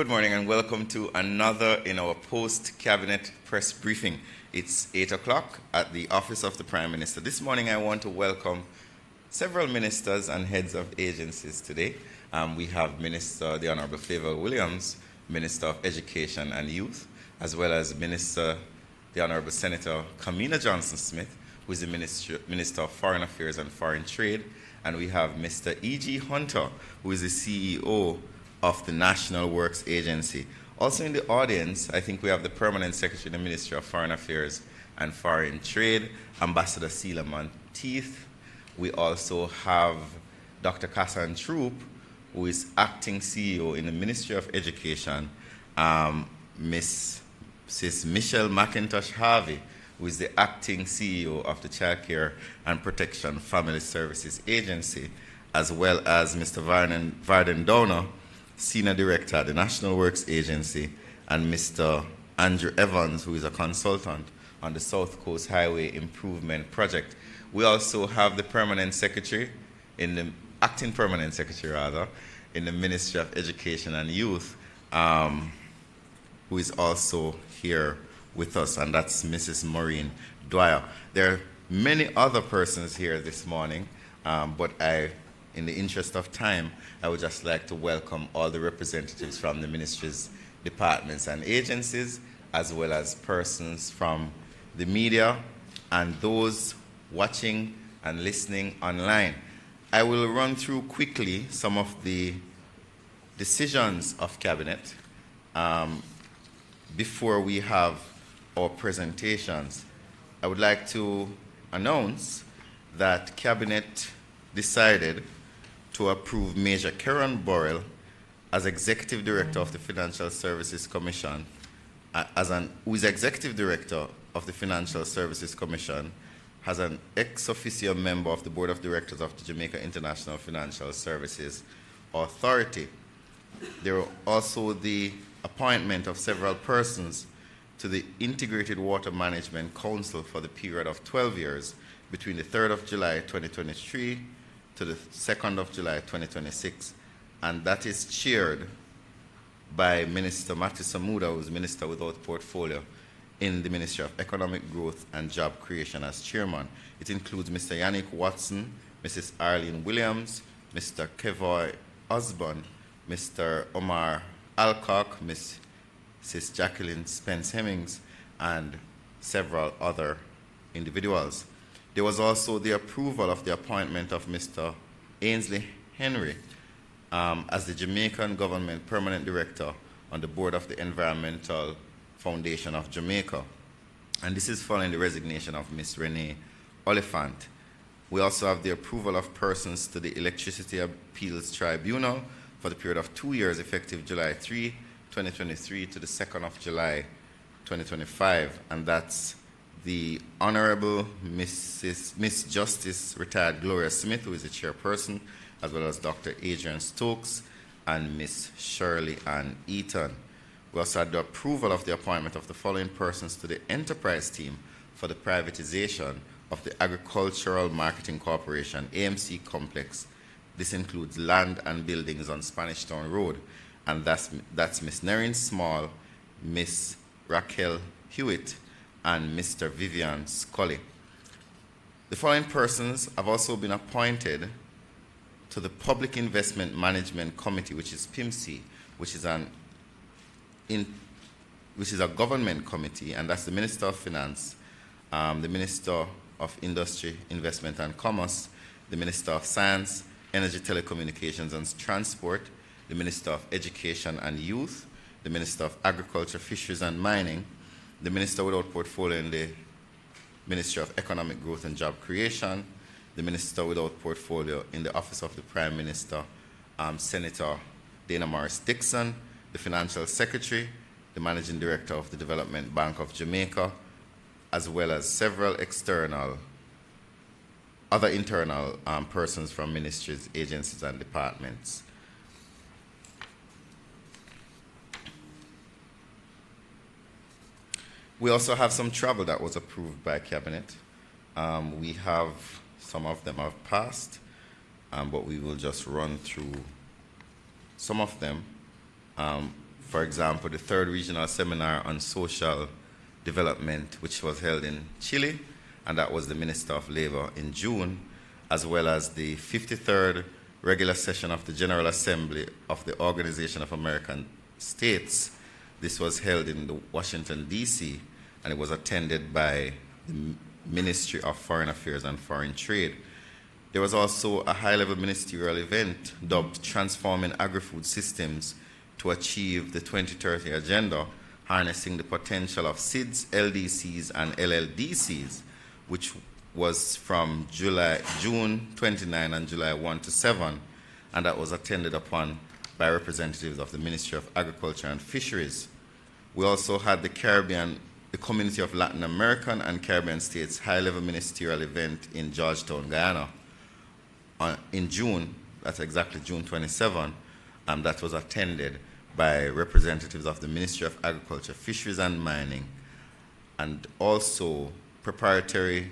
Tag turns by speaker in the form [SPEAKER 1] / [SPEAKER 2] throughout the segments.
[SPEAKER 1] Good morning and welcome to another in our post-cabinet press briefing. It's 8 o'clock at the office of the Prime Minister. This morning I want to welcome several ministers and heads of agencies today. We have Minister, the Honourable Favour Williams, Minister of Education and Youth, as well as Minister, the Honourable Senator Kamina Johnson-Smith, who is the Minister of Foreign Affairs and Foreign Trade, and we have Mr. E.G. Hunter, who is the CEO of the National Works Agency. Also in the audience, I think we have the Permanent Secretary of the Ministry of Foreign Affairs and Foreign Trade, Ambassador Sheila Monteith. We also have Dr. Kassan Troop, who is Acting CEO in the Ministry of Education, Mrs. Michelle McIntosh Harvey, who is the Acting CEO of the Child Care and Protection Family Services Agency, as well as Mr. Varden Downer, Senior Director at the National Works Agency, and Mr. Andrew Evans, who is a consultant on the South Coast Highway Improvement Project. We also have the Permanent Secretary, Acting Permanent Secretary rather, in the Ministry of Education and Youth, who is also here with us, and that's Mrs. Maureen Dwyer. There are many other persons here this morning, but in the interest of time, I would just like to welcome all the representatives from the ministries, departments, and agencies, as well as persons from the media and those watching and listening online. I will run through quickly some of the decisions of Cabinet before we have our presentations. I would like to announce that Cabinet decided to approve Major Karen Burrell as Executive Director of the Financial Services Commission, who is Executive Director of the Financial Services Commission, has an ex officio member of the Board of Directors of the Jamaica International Financial Services Authority. There are also the appointment of several persons to the Integrated Water Management Council for the period of 12 years between the 3rd of July 2023 to the 2nd of July 2026, and that is chaired by Minister Matthew Samuda, who is Minister without portfolio in the Ministry of Economic Growth and Job Creation as chairman. It includes Mr. Yannick Watson, Mrs. Arlene Williams, Mr. Kevoy Osborne, Mr. Omar Alcock, Mrs. Jacqueline Spence-Hemmings, and several other individuals. There was also the approval of the appointment of Mr. Ainsley Henry as the Jamaican Government Permanent Director on the Board of the Environmental Foundation of Jamaica. And this is following the resignation of Ms. Renee Oliphant. We also have the approval of persons to the Electricity Appeals Tribunal for the period of 2 years effective July 3, 2023 to the 2nd of July 2025, and that's the Honorable Miss Justice Retired Gloria Smith, who is the chairperson, as well as Dr. Adrian Stokes and Miss Shirley Ann Eaton. We also had the approval of the appointment of the following persons to the enterprise team for the privatization of the Agricultural Marketing Corporation, AMC Complex. This includes land and buildings on Spanish Town Road, and that's Miss Neryn Small, Miss Raquel Hewitt, and Mr. Vivian Scully. The following persons have also been appointed to the Public Investment Management Committee, which is PIMC, which is a government committee, and that's the Minister of Finance, the Minister of Industry, Investment and Commerce, the Minister of Science, Energy, Telecommunications and Transport, the Minister of Education and Youth, the Minister of Agriculture, Fisheries and Mining, the Minister without portfolio in the Ministry of Economic Growth and Job Creation, the Minister without portfolio in the Office of the Prime Minister, Senator Dana Morris Dixon, the Financial Secretary, the Managing Director of the Development Bank of Jamaica, as well as several other internal persons from ministries, agencies, and departments. We also have some travel that was approved by Cabinet. We have, some of them have passed, but we will just run through some of them. For example, the third regional seminar on social development, which was held in Chile, and that was the Minister of Labor in June, as well as the 53rd regular session of the General Assembly of the Organization of American States. This was held in Washington, D.C., and it was attended by the Ministry of Foreign Affairs and Foreign Trade. There was also a high-level ministerial event dubbed Transforming Agri-Food Systems to Achieve the 2030 Agenda, harnessing the potential of SIDS, LDCs, and LLDCs, which was from June 29 and July 1 to 7, and that was attended upon by representatives of the Ministry of Agriculture and Fisheries. We also had the Community of Latin American and Caribbean States high-level ministerial event in Georgetown, Guyana, in June. That's exactly June 27, and that was attended by representatives of the Ministry of Agriculture, Fisheries and Mining, and also preparatory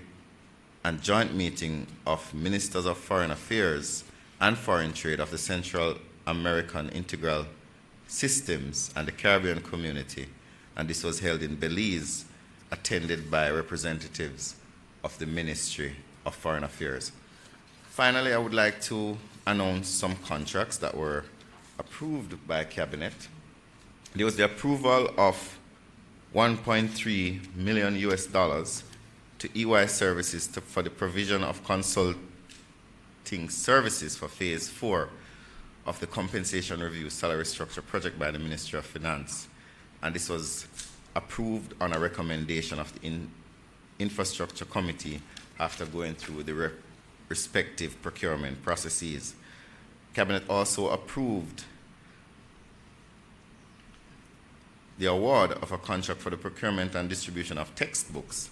[SPEAKER 1] and joint meeting of Ministers of Foreign Affairs and Foreign Trade of the Central American Integral Systems and the Caribbean Community, and this was held in Belize, attended by representatives of the Ministry of Foreign Affairs. Finally, I would like to announce some contracts that were approved by Cabinet. There was the approval of $1.3 million to EY Services for the provision of consulting services for Phase 4 of the Compensation Review Salary Structure Project by the Ministry of Finance. And this was approved on a recommendation of the Infrastructure Committee after going through the respective procurement processes. Cabinet also approved the award of a contract for the procurement and distribution of textbooks,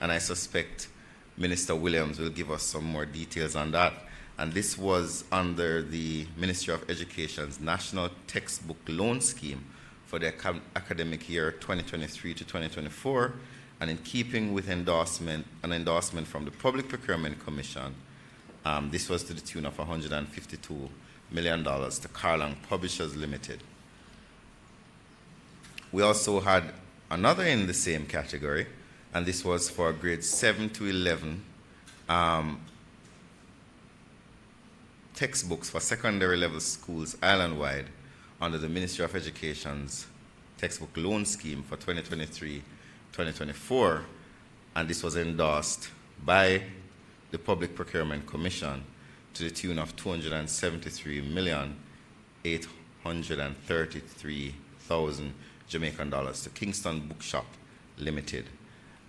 [SPEAKER 1] and I suspect Minister Williams will give us some more details on that. And this was under the Ministry of Education's National Textbook Loan Scheme for the academic year 2023 to 2024, and in keeping with an endorsement from the Public Procurement Commission, this was to the tune of $152 million to Carlong Publishers Limited. We also had another in the same category, and this was for grades 7 to 11 textbooks for secondary level schools island-wide under the Ministry of Education's textbook loan scheme for 2023-2024, and this was endorsed by the Public Procurement Commission to the tune of $273,833,000 Jamaican dollars to Kingston Bookshop Limited.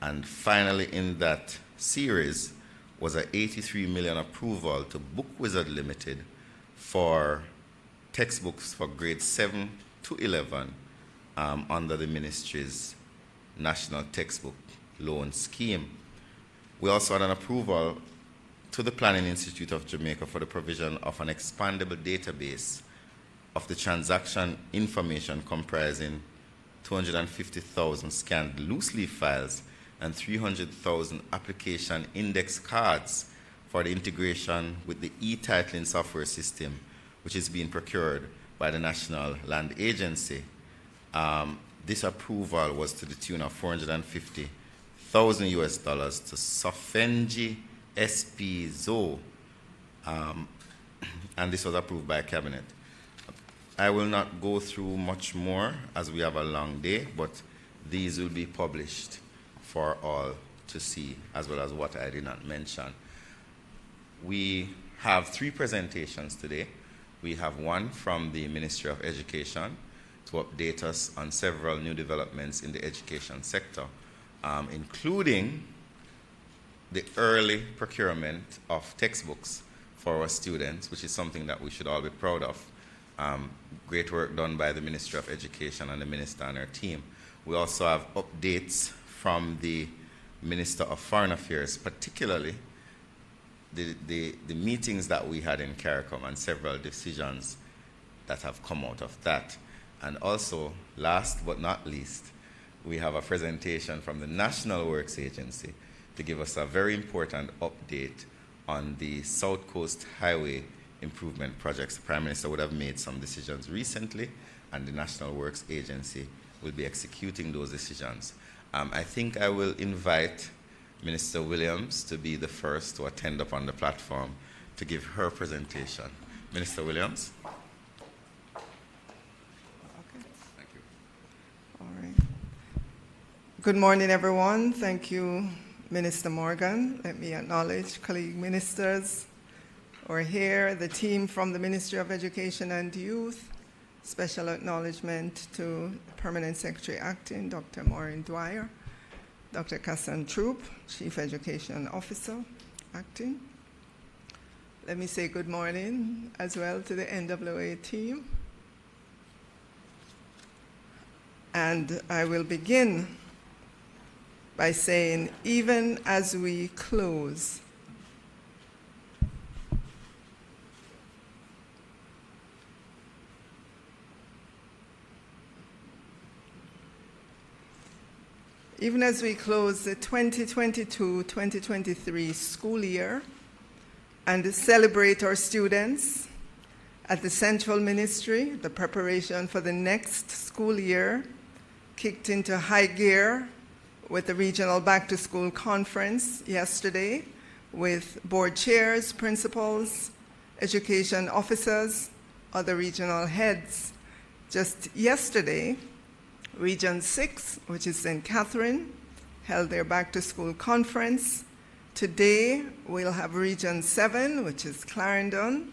[SPEAKER 1] And finally, in that series was an $83 million approval to Book Wizard Limited for textbooks for grades 7 to 11 under the ministry's National Textbook Loan Scheme. We also had an approval to the Planning Institute of Jamaica for the provision of an expandable database of the transaction information comprising 250,000 scanned loose leaf files and 300,000 application index cards for the integration with the e-titling software system, which is being procured by the National Land Agency. This approval was to the tune of $450,000 to Sofenji SP Zo, and this was approved by Cabinet. I will not go through much more as we have a long day, but these will be published for all to see, as well as what I did not mention. We have 3 presentations today. We have one from the Ministry of Education to update us on several new developments in the education sector, including the early procurement of textbooks for our students, which is something that we should all be proud of. Great work done by the Ministry of Education and the Minister and her team. We also have updates from the Minister of Foreign Affairs, particularly the meetings that we had in CARICOM and several decisions that have come out of that. And also, last but not least, we have a presentation from the National Works Agency to give us a very important update on the South Coast Highway improvement projects. The Prime Minister would have made some decisions recently, and the National Works Agency will be executing those decisions. I think I will invite Minister Williams to be the first to attend up on the platform to give her presentation. Minister Williams.
[SPEAKER 2] Okay.
[SPEAKER 1] Thank you.
[SPEAKER 2] All right. Good morning, everyone. Thank you, Minister Morgan. Let me acknowledge colleague ministers who are here, the team from the Ministry of Education and Youth. Special acknowledgement to Permanent Secretary Acting, Dr. Maureen Dwyer, Dr. Kassan Troop, Chief Education Officer Acting. Let me say good morning as well to the NWA team. And I will begin by saying, even as we close, the 2022-2023 school year and celebrate our students at the Central Ministry, the preparation for the next school year kicked into high gear with the Regional Back to School Conference yesterday with board chairs, principals, education officers, other regional heads. Just yesterday, Region 6, which is St. Catherine, held their Back to School Conference. Today, we'll have Region 7, which is Clarendon,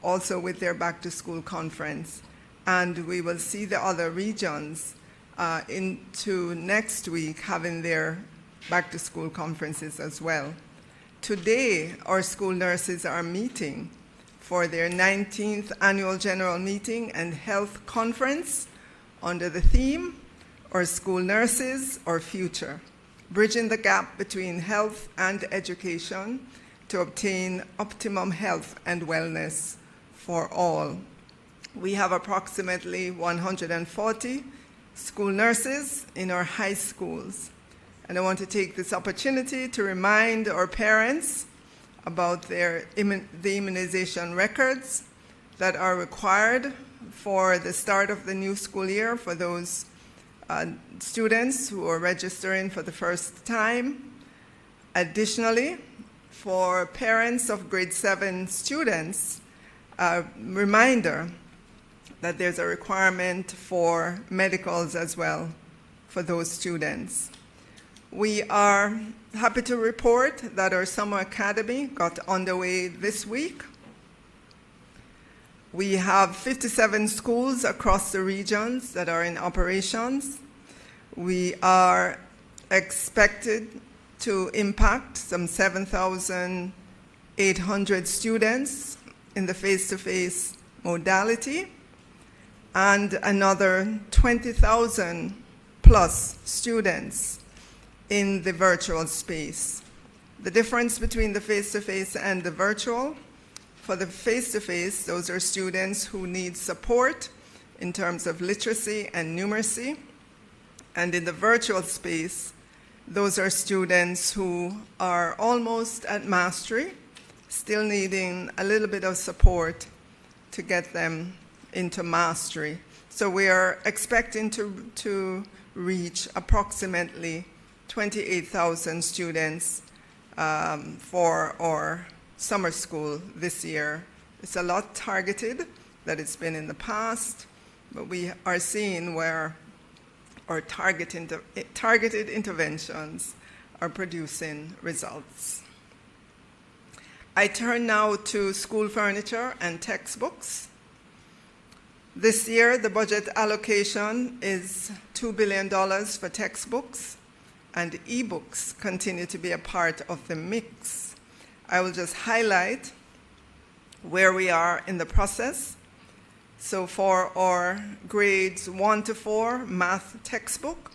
[SPEAKER 2] also with their Back to School Conference. And we will see the other regions into next week having their Back to School conferences as well. Today, our school nurses are meeting for their 19th Annual General Meeting and Health Conference under the theme, Our School Nurses, Our Future, bridging the gap between health and education to obtain optimum health and wellness for all. We have approximately 140 school nurses in our high schools. And I want to take this opportunity to remind our parents about the immunization records that are required for the start of the new school year for those students who are registering for the first time. Additionally, for parents of grade 7 students, a reminder that there's a requirement for medicals as well for those students. We are happy to report that our summer academy got underway this week. We have 57 schools across the regions that are in operations. We are expected to impact some 7,800 students in the face-to-face modality and another 20,000 plus students in the virtual space. The difference between the face-to-face and the virtual, for the face-to-face, those are students who need support in terms of literacy and numeracy. And in the virtual space, those are students who are almost at mastery, still needing a little bit of support to get them into mastery. So we are expecting to reach approximately 28,000 students for our summer school this year. It's a lot targeted that it's been in the past, but we are seeing where our targeted interventions are producing results. I turn now to school furniture and textbooks. This year, the budget allocation is $2 billion for textbooks, and ebooks continue to be a part of the mix. I will just highlight where we are in the process. So for our grades 1 to 4 math textbook,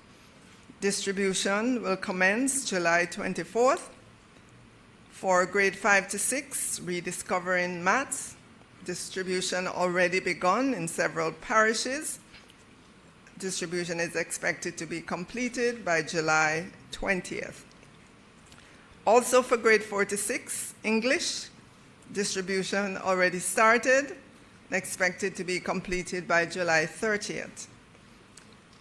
[SPEAKER 2] distribution will commence July 24th. For grade 5 to 6, Rediscovering Maths, distribution already begun in several parishes. Distribution is expected to be completed by July 20th. Also for grade 4 to 6, English, distribution already started and expected to be completed by July 30th.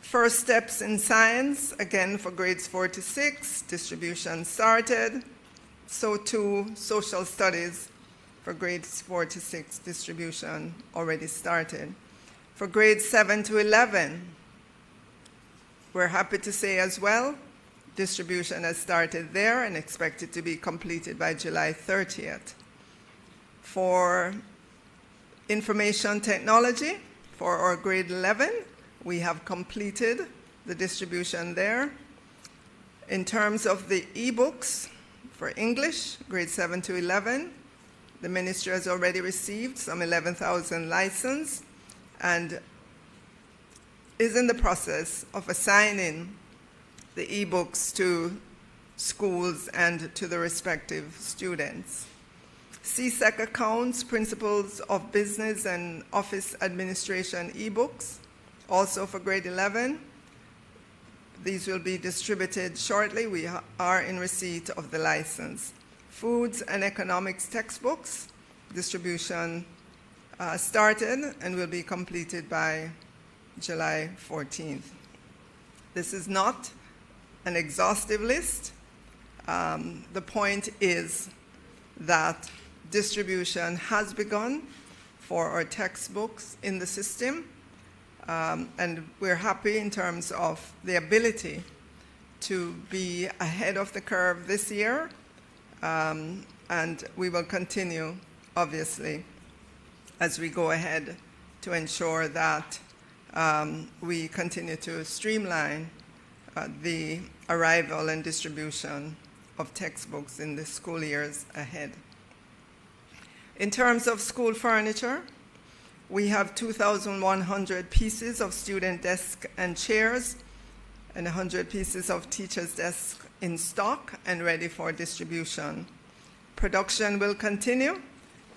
[SPEAKER 2] First Steps in Science, again for grades 4 to 6, distribution started. So too, Social Studies for grades 4 to 6, distribution already started. For grades 7 to 11, we're happy to say as well, distribution has started there and expected to be completed by July 30th. For information technology, for our grade 11, we have completed the distribution there. In terms of the e-books for English, grade 7 to 11, the ministry has already received some 11,000 licenses and is in the process of assigning the e-books to schools and to the respective students. CSEC accounts, Principles of Business and Office Administration e-books, also for grade 11. These will be distributed shortly. We are in receipt of the license. Foods and Economics textbooks, distribution started and will be completed by July 14th. This is not an exhaustive list. The point is that distribution has begun for our textbooks in the system, and we're happy in terms of the ability to be ahead of the curve this year, and we will continue, obviously, as we go ahead to ensure that we continue to streamline the arrival and distribution of textbooks in the school years ahead. In terms of school furniture, we have 2,100 pieces of student desks and chairs and 100 pieces of teachers' desks in stock and ready for distribution. Production will continue,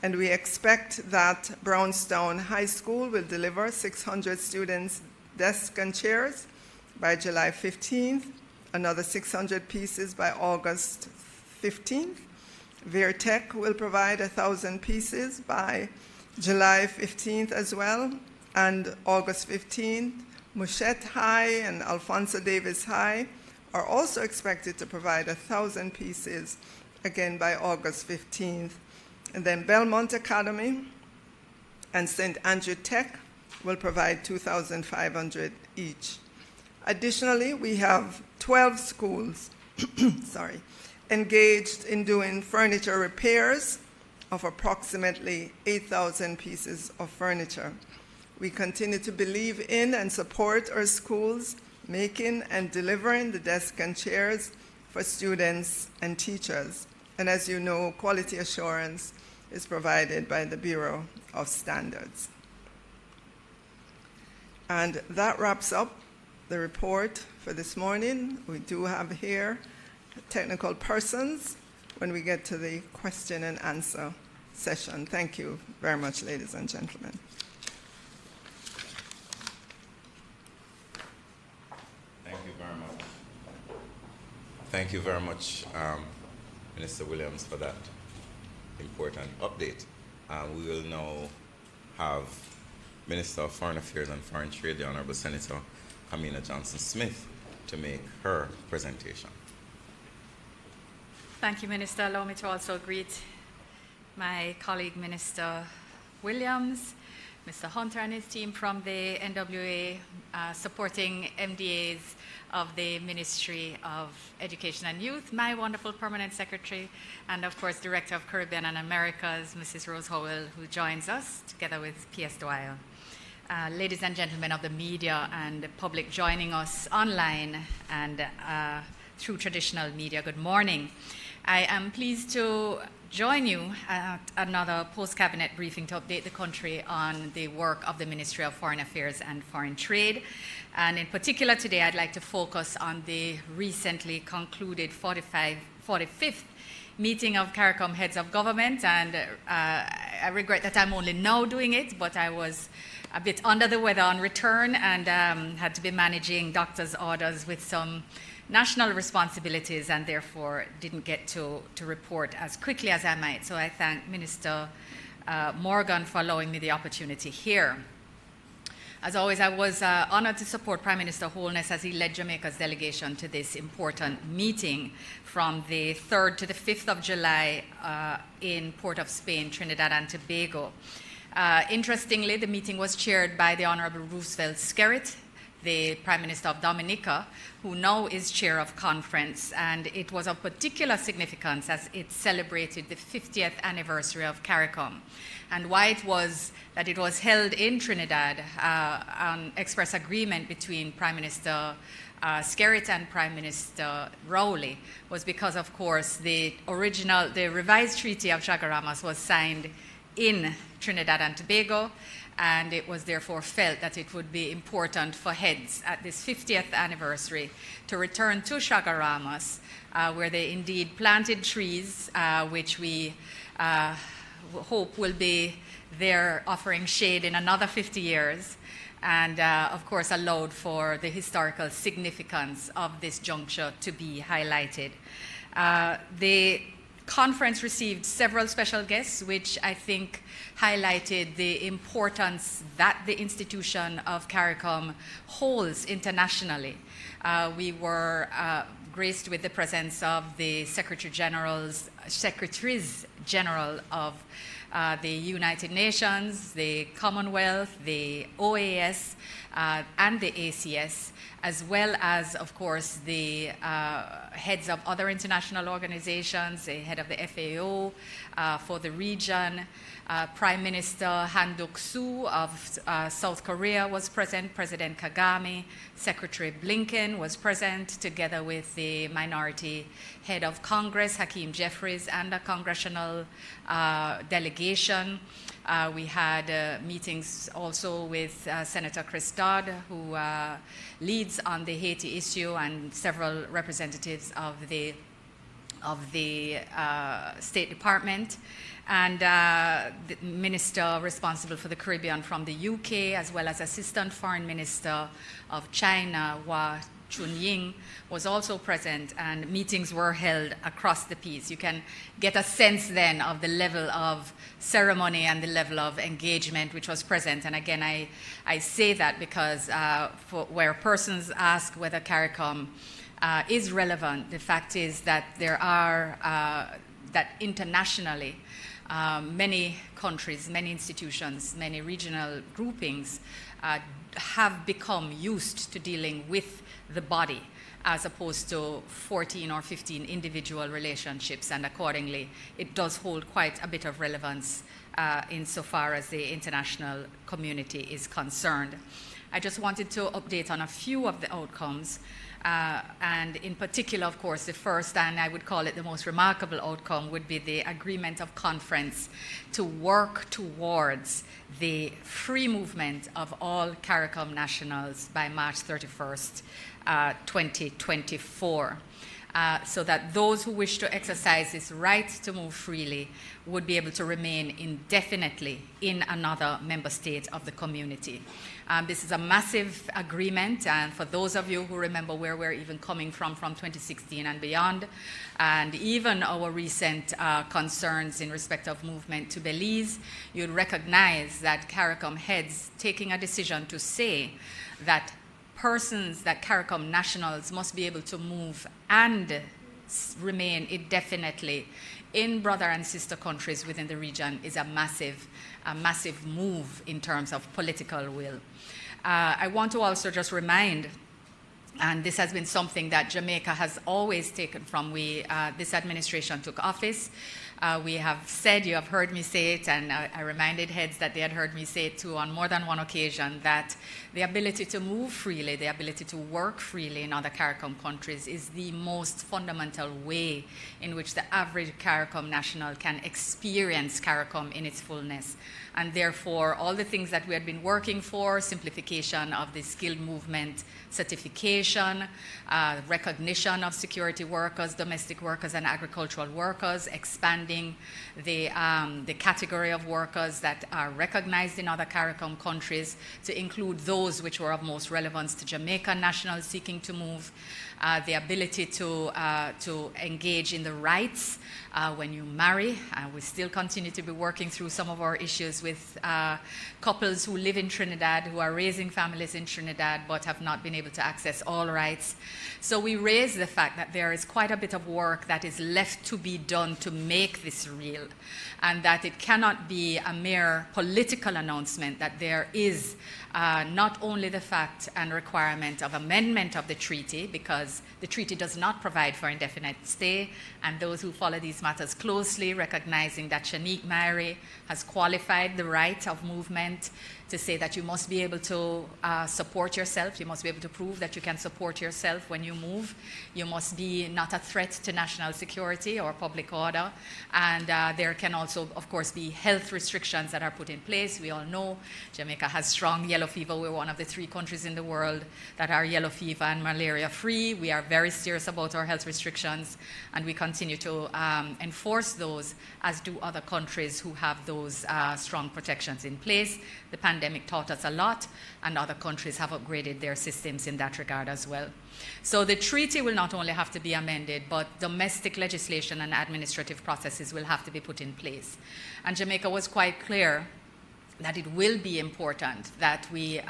[SPEAKER 2] and we expect that Brownstown High School will deliver 600 students' desks and chairs by July 15th, another 600 pieces by August 15th. Veertech will provide 1,000 pieces by July 15th as well, and August 15th. Mouchette High and Alphonso Davis High are also expected to provide 1,000 pieces, again by August 15th. And then Belmont Academy and St. Andrew Tech will provide 2,500 each. Additionally, we have 12 schools engaged in doing furniture repairs of approximately 8,000 pieces of furniture. We continue to believe in and support our schools making and delivering the desks and chairs for students and teachers. And as you know, quality assurance is provided by the Bureau of Standards. And that wraps up the report for this morning. We do have here technical persons when we get to the question and answer session. Thank you very much, ladies and gentlemen.
[SPEAKER 1] Thank you very much. Thank you very much, Minister Williams, for that important update. We will now have Minister of Foreign Affairs and Foreign Trade, the Honorable Senator Kamina Johnson-Smith, to make her presentation.
[SPEAKER 3] Thank you, Minister. Allow me to also greet my colleague, Minister Williams, Mr. Hunter and his team from the NWA, supporting MDAs of the Ministry of Education and Youth, my wonderful Permanent Secretary, and of course, Director of Caribbean and Americas, Mrs. Rose Howell, who joins us together with P.S. Doyle. Ladies and gentlemen of the media and the public joining us online and through traditional media, good morning. I am pleased to join you at another post-cabinet briefing to update the country on the work of the Ministry of Foreign Affairs and Foreign Trade. And in particular today, I'd like to focus on the recently concluded 45th meeting of CARICOM heads of government. And I regret that I'm only now doing it, but I was a bit under the weather on return and had to be managing doctor's orders with some national responsibilities and therefore didn't get to report as quickly as I might. So I thank Minister Morgan for allowing me the opportunity here. As always, I was honored to support Prime Minister Holness as he led Jamaica's delegation to this important meeting from the 3rd to the 5th of July in Port of Spain, Trinidad and Tobago. Interestingly, the meeting was chaired by the Honorable Roosevelt Skerrit, the Prime Minister of Dominica, who now is chair of conference, and it was of particular significance as it celebrated the 50th anniversary of CARICOM. And why it was that it was held in Trinidad on express agreement between Prime Minister Skerrit and Prime Minister Rowley was because, of course, the revised Treaty of Chaguaramas was signed in Trinidad and Tobago, and it was therefore felt that it would be important for heads at this 50th anniversary to return to Chaguaramas, where they indeed planted trees, which we hope will be there offering shade in another 50 years, and of course allowed for the historical significance of this juncture to be highlighted. The conference received several special guests, which I think highlighted the importance that the institution of CARICOM holds internationally. We were graced with the presence of the Secretaries General of the United Nations, the Commonwealth, the OAS, and the ACS, as well as, of course, the heads of other international organizations, the head of the FAO for the region. Prime Minister Han Duck-soo of South Korea was present, President Kagame, Secretary Blinken was present, together with the minority head of Congress, Hakeem Jeffries, and a congressional delegation. We had meetings also with Senator Chris Dodd, who leads on the Haiti issue, and several representatives of the State Department, and the minister responsible for the Caribbean from the UK, as well as Assistant Foreign Minister of China, Hua Chunying, was also present, and meetings were held across the piece. You can get a sense then of the level of ceremony and the level of engagement which was present. And again, I say that because where persons ask whether CARICOM is relevant, the fact is that there are, that internationally, many countries, many institutions, many regional groupings have become used to dealing with the body as opposed to 14 or 15 individual relationships, and accordingly it does hold quite a bit of relevance insofar as the international community is concerned. I just wanted to update on a few of the outcomes. And in particular, of course, the first, and I would call it the most remarkable outcome, would be the agreement of conference to work towards the free movement of all CARICOM nationals by March 31st, 2024. So that those who wish to exercise this right to move freely would be able to remain indefinitely in another member state of the community. This is a massive agreement, and for those of you who remember where we're even coming from 2016 and beyond, and even our recent concerns in respect of movement to Belize, you'd recognize that CARICOM heads taking a decision to say that persons, that CARICOM nationals must be able to move and remain indefinitely in brother and sister countries within the region is a massive move in terms of political will. I want to also just remind, and this has been something that Jamaica has always taken from this administration took office. We have said, you have heard me say it, and I reminded heads that they had heard me say it too on more than one occasion, that the ability to move freely, the ability to work freely in other CARICOM countries is the most fundamental way in which the average CARICOM national can experience CARICOM in its fullness. And therefore, all the things that we had been working for, simplification of the skilled movement certification, recognition of security workers, domestic workers, and agricultural workers, expanding expanding the category of workers that are recognized in other CARICOM countries to include those which were of most relevance to Jamaica nationals seeking to move, the ability to engage in the rights when you marry. We still continue to be working through some of our issues with couples who live in Trinidad, who are raising families in Trinidad, but have not been able to access all rights. So we raise the fact that there is quite a bit of work that is left to be done to make this real, and that it cannot be a mere political announcement that there is not only the fact and requirement of amendment of the treaty, because the treaty does not provide for indefinite stay, and those who follow these matters closely, recognizing that Shanique Mairi has qualified the right of movement to say that you must be able to support yourself, you must be able to prove that you can support yourself when you move, you must be not a threat to national security or public order, and there can also, of course, be health restrictions that are put in place. We all know Jamaica has strong yellow fever. We're one of the 3 countries in the world that are yellow fever and malaria free. We are very serious about our health restrictions, and we continue to enforce those, as do other countries who have those strong protections in place. The pandemic taught us a lot, and other countries have upgraded their systems in that regard as well. So the treaty will not only have to be amended, but domestic legislation and administrative processes will have to be put in place. And Jamaica was quite clear that it will be important that we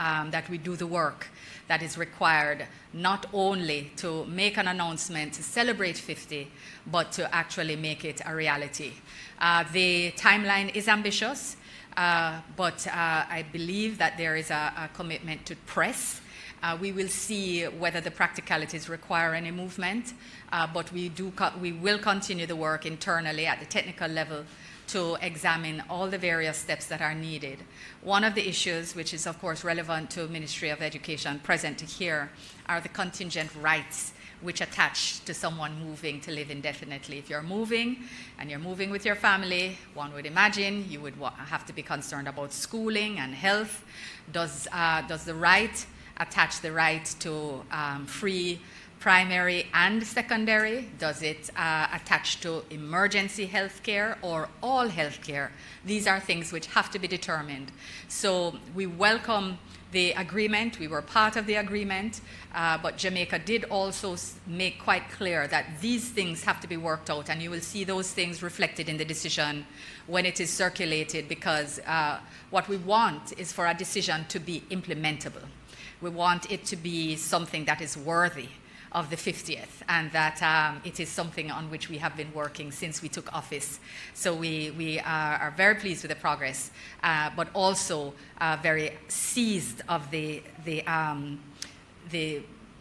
[SPEAKER 3] do the work that is required, not only to make an announcement to celebrate 50, but to actually make it a reality. The timeline is ambitious, but I believe that there is a commitment to press. We will see whether the practicalities require any movement, but we will continue the work internally at the technical level to examine all the various steps that are needed. One of the issues, which is of course relevant to Ministry of Education present here, are the contingent rights which attach to someone moving to live indefinitely. If you're moving and you're moving with your family, one would imagine you would have to be concerned about schooling and health. Does the right attach the right to free primary and secondary? Does it attach to emergency health care or all health care? These are things which have to be determined. So we welcome the agreement. We were part of the agreement, but Jamaica did also make quite clear that these things have to be worked out, and you will see those things reflected in the decision when it is circulated, because what we want is for a decision to be implementable. We want it to be something that is worthy of the 50th, and that it is something on which we have been working since we took office. So we are very pleased with the progress, but also very seized of the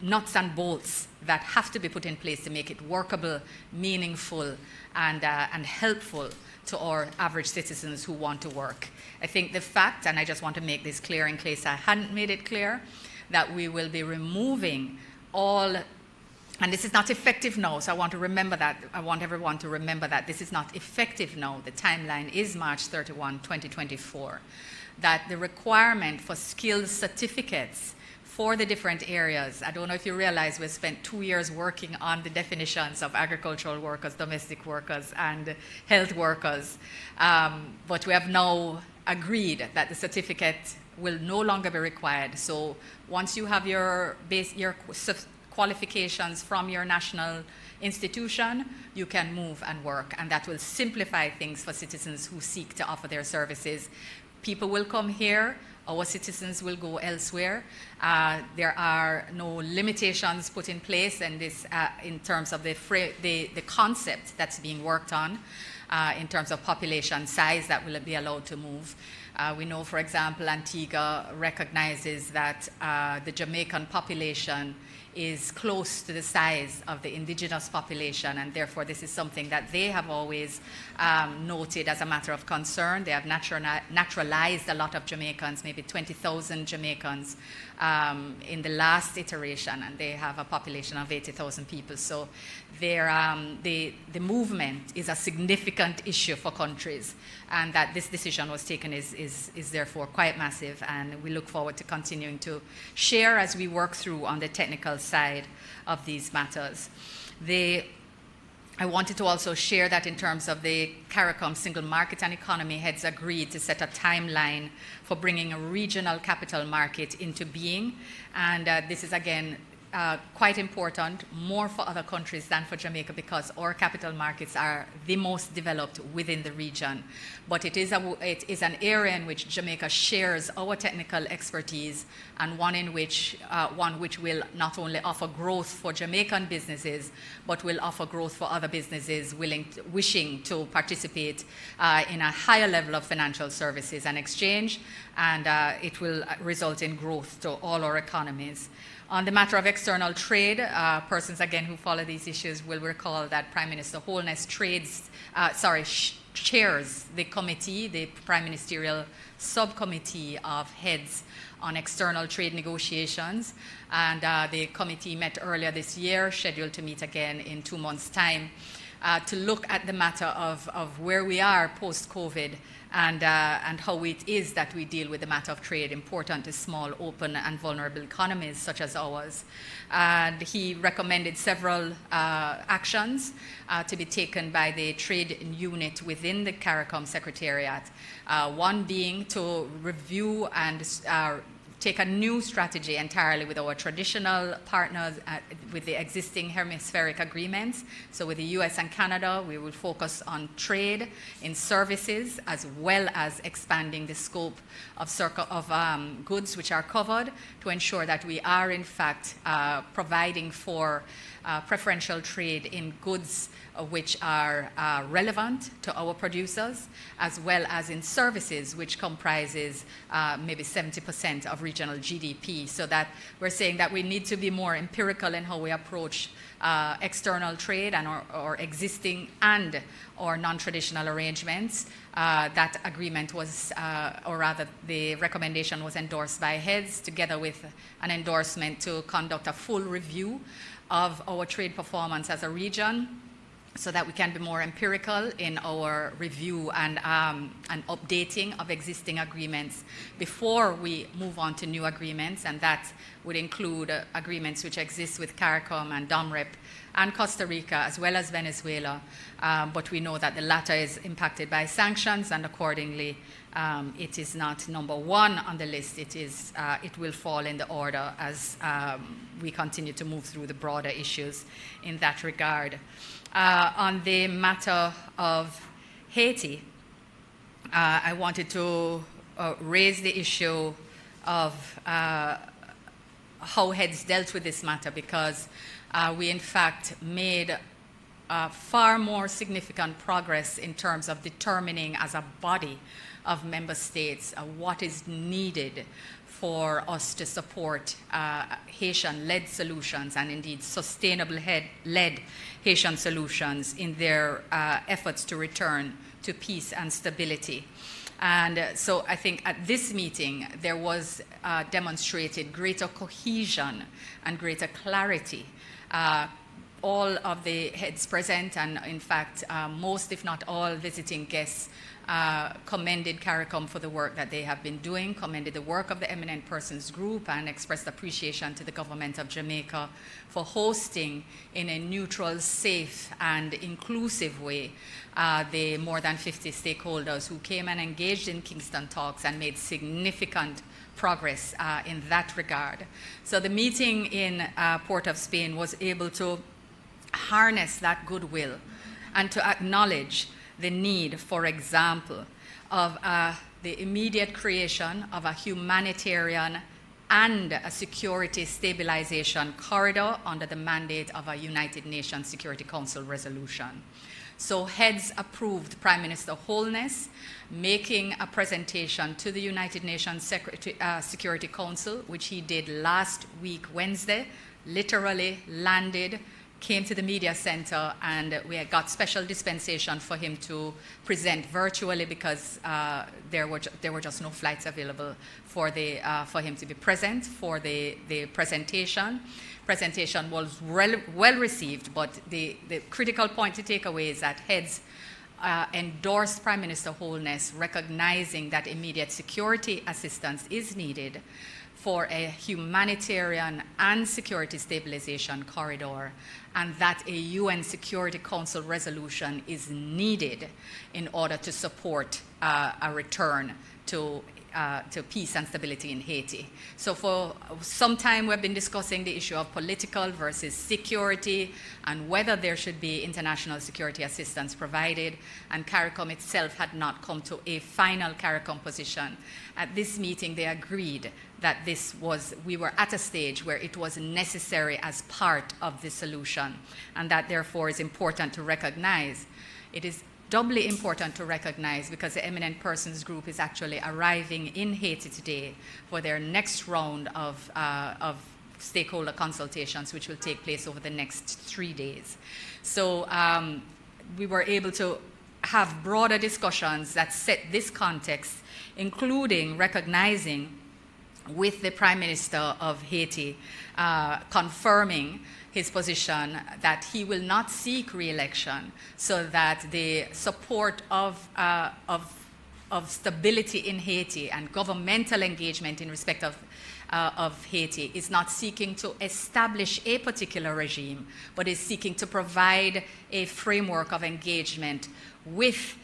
[SPEAKER 3] nuts and bolts that have to be put in place to make it workable, meaningful, and helpful to our average citizens who want to work. I think the fact, and I just want to make this clear in case I hadn't made it clear, that we will be removing all, and this is not effective now, so I want to remember that. I want everyone to remember that this is not effective now. The timeline is March 31, 2024. That the requirement for skills certificates for the different areas, I don't know if you realize we spent 2 years working on the definitions of agricultural workers, domestic workers, and health workers, but we have now agreed that the certificate will no longer be required. So once you have your qualifications from your national institution, you can move and work, and that will simplify things for citizens who seek to offer their services. People will come here, our citizens will go elsewhere. There are no limitations put in place, and this in terms of the concept that's being worked on, in terms of population size that will be allowed to move. We know, for example, Antigua recognizes that the Jamaican population is close to the size of the indigenous population, and therefore this is something that they have always noted as a matter of concern. They have naturalized a lot of Jamaicans, maybe 20,000 Jamaicans in the last iteration, and they have a population of 80,000 people. So the movement is a significant issue for countries, and that this decision was taken is therefore quite massive, and we look forward to continuing to share as we work through on the technical side of these matters. I wanted to also share that in terms of the CARICOM Single Market and Economy heads agreed to set a timeline for bringing a regional capital market into being. And this is, again, quite important, more for other countries than for Jamaica, because our capital markets are the most developed within the region. But it is an area in which Jamaica shares our technical expertise, and one which will not only offer growth for Jamaican businesses, but will offer growth for other businesses wishing to participate in a higher level of financial services and exchange, and it will result in growth to all our economies. On the matter of external trade, persons again who follow these issues will recall that Prime Minister Holness chairs the committee, the Prime Ministerial Subcommittee of Heads on External Trade Negotiations, and the committee met earlier this year, scheduled to meet again in 2 months' time, to look at the matter of where we are post-COVID, and how it is that we deal with the matter of trade important to small, open, and vulnerable economies such as ours. And he recommended several actions to be taken by the trade unit within the CARICOM Secretariat, one being to review and take a new strategy entirely with our traditional partners, with the existing hemispheric agreements. So with the US and Canada, we will focus on trade in services, as well as expanding the scope of goods which are covered, to ensure that we are in fact providing for preferential trade in goods which are relevant to our producers, as well as in services, which comprises maybe 70% of regional GDP. So that we're saying that we need to be more empirical in how we approach external trade and our existing and or non-traditional arrangements. That agreement was, or rather the recommendation was endorsed by heads, together with an endorsement to conduct a full review of our trade performance as a region, so that we can be more empirical in our review and updating of existing agreements before we move on to new agreements. And that would include agreements which exist with CARICOM and DOMREP and Costa Rica, as well as Venezuela. But we know that the latter is impacted by sanctions, and accordingly, it is not number one on the list. It will fall in the order as we continue to move through the broader issues in that regard. On the matter of Haiti, I wanted to raise the issue of how heads dealt with this matter, because we in fact made far more significant progress in terms of determining as a body of member states what is needed for us to support Haitian-led solutions, and indeed sustainable-led Haitian solutions in their efforts to return to peace and stability. And so I think at this meeting there was demonstrated greater cohesion and greater clarity. All of the heads present, and in fact most if not all visiting guests, commended CARICOM for the work that they have been doing, commended the work of the Eminent Persons Group, and expressed appreciation to the government of Jamaica for hosting in a neutral, safe, and inclusive way the more than 50 stakeholders who came and engaged in Kingston talks and made significant progress in that regard. So the meeting in Port of Spain was able to harness that goodwill and to acknowledge the need, for example, of the immediate creation of a humanitarian and a security stabilization corridor under the mandate of a United Nations Security Council resolution. So heads approved Prime Minister Holness making a presentation to the United Nations Security Council, which he did last week, Wednesday, literally landed, came to the media center, and we had got special dispensation for him to present virtually, because there were just no flights available for him to be present for the presentation. Presentation was well received, but the critical point to take away is that heads endorsed Prime Minister Holness, recognizing that immediate security assistance is needed for a humanitarian and security stabilization corridor, and that a UN Security Council resolution is needed in order to support a return to peace and stability in Haiti. So for some time we've been discussing the issue of political versus security and whether there should be international security assistance provided, and CARICOM itself had not come to a final CARICOM position. At this meeting they agreed that we were at a stage where it was necessary as part of the solution, and that therefore is important to recognize. It is doubly important to recognize because the Eminent Persons Group is actually arriving in Haiti today for their next round of stakeholder consultations, which will take place over the next 3 days. So we were able to have broader discussions that set this context, including recognizing with the Prime Minister of Haiti confirming his position that he will not seek re-election, so that the support of stability in Haiti and governmental engagement in respect of Haiti is not seeking to establish a particular regime, but is seeking to provide a framework of engagement with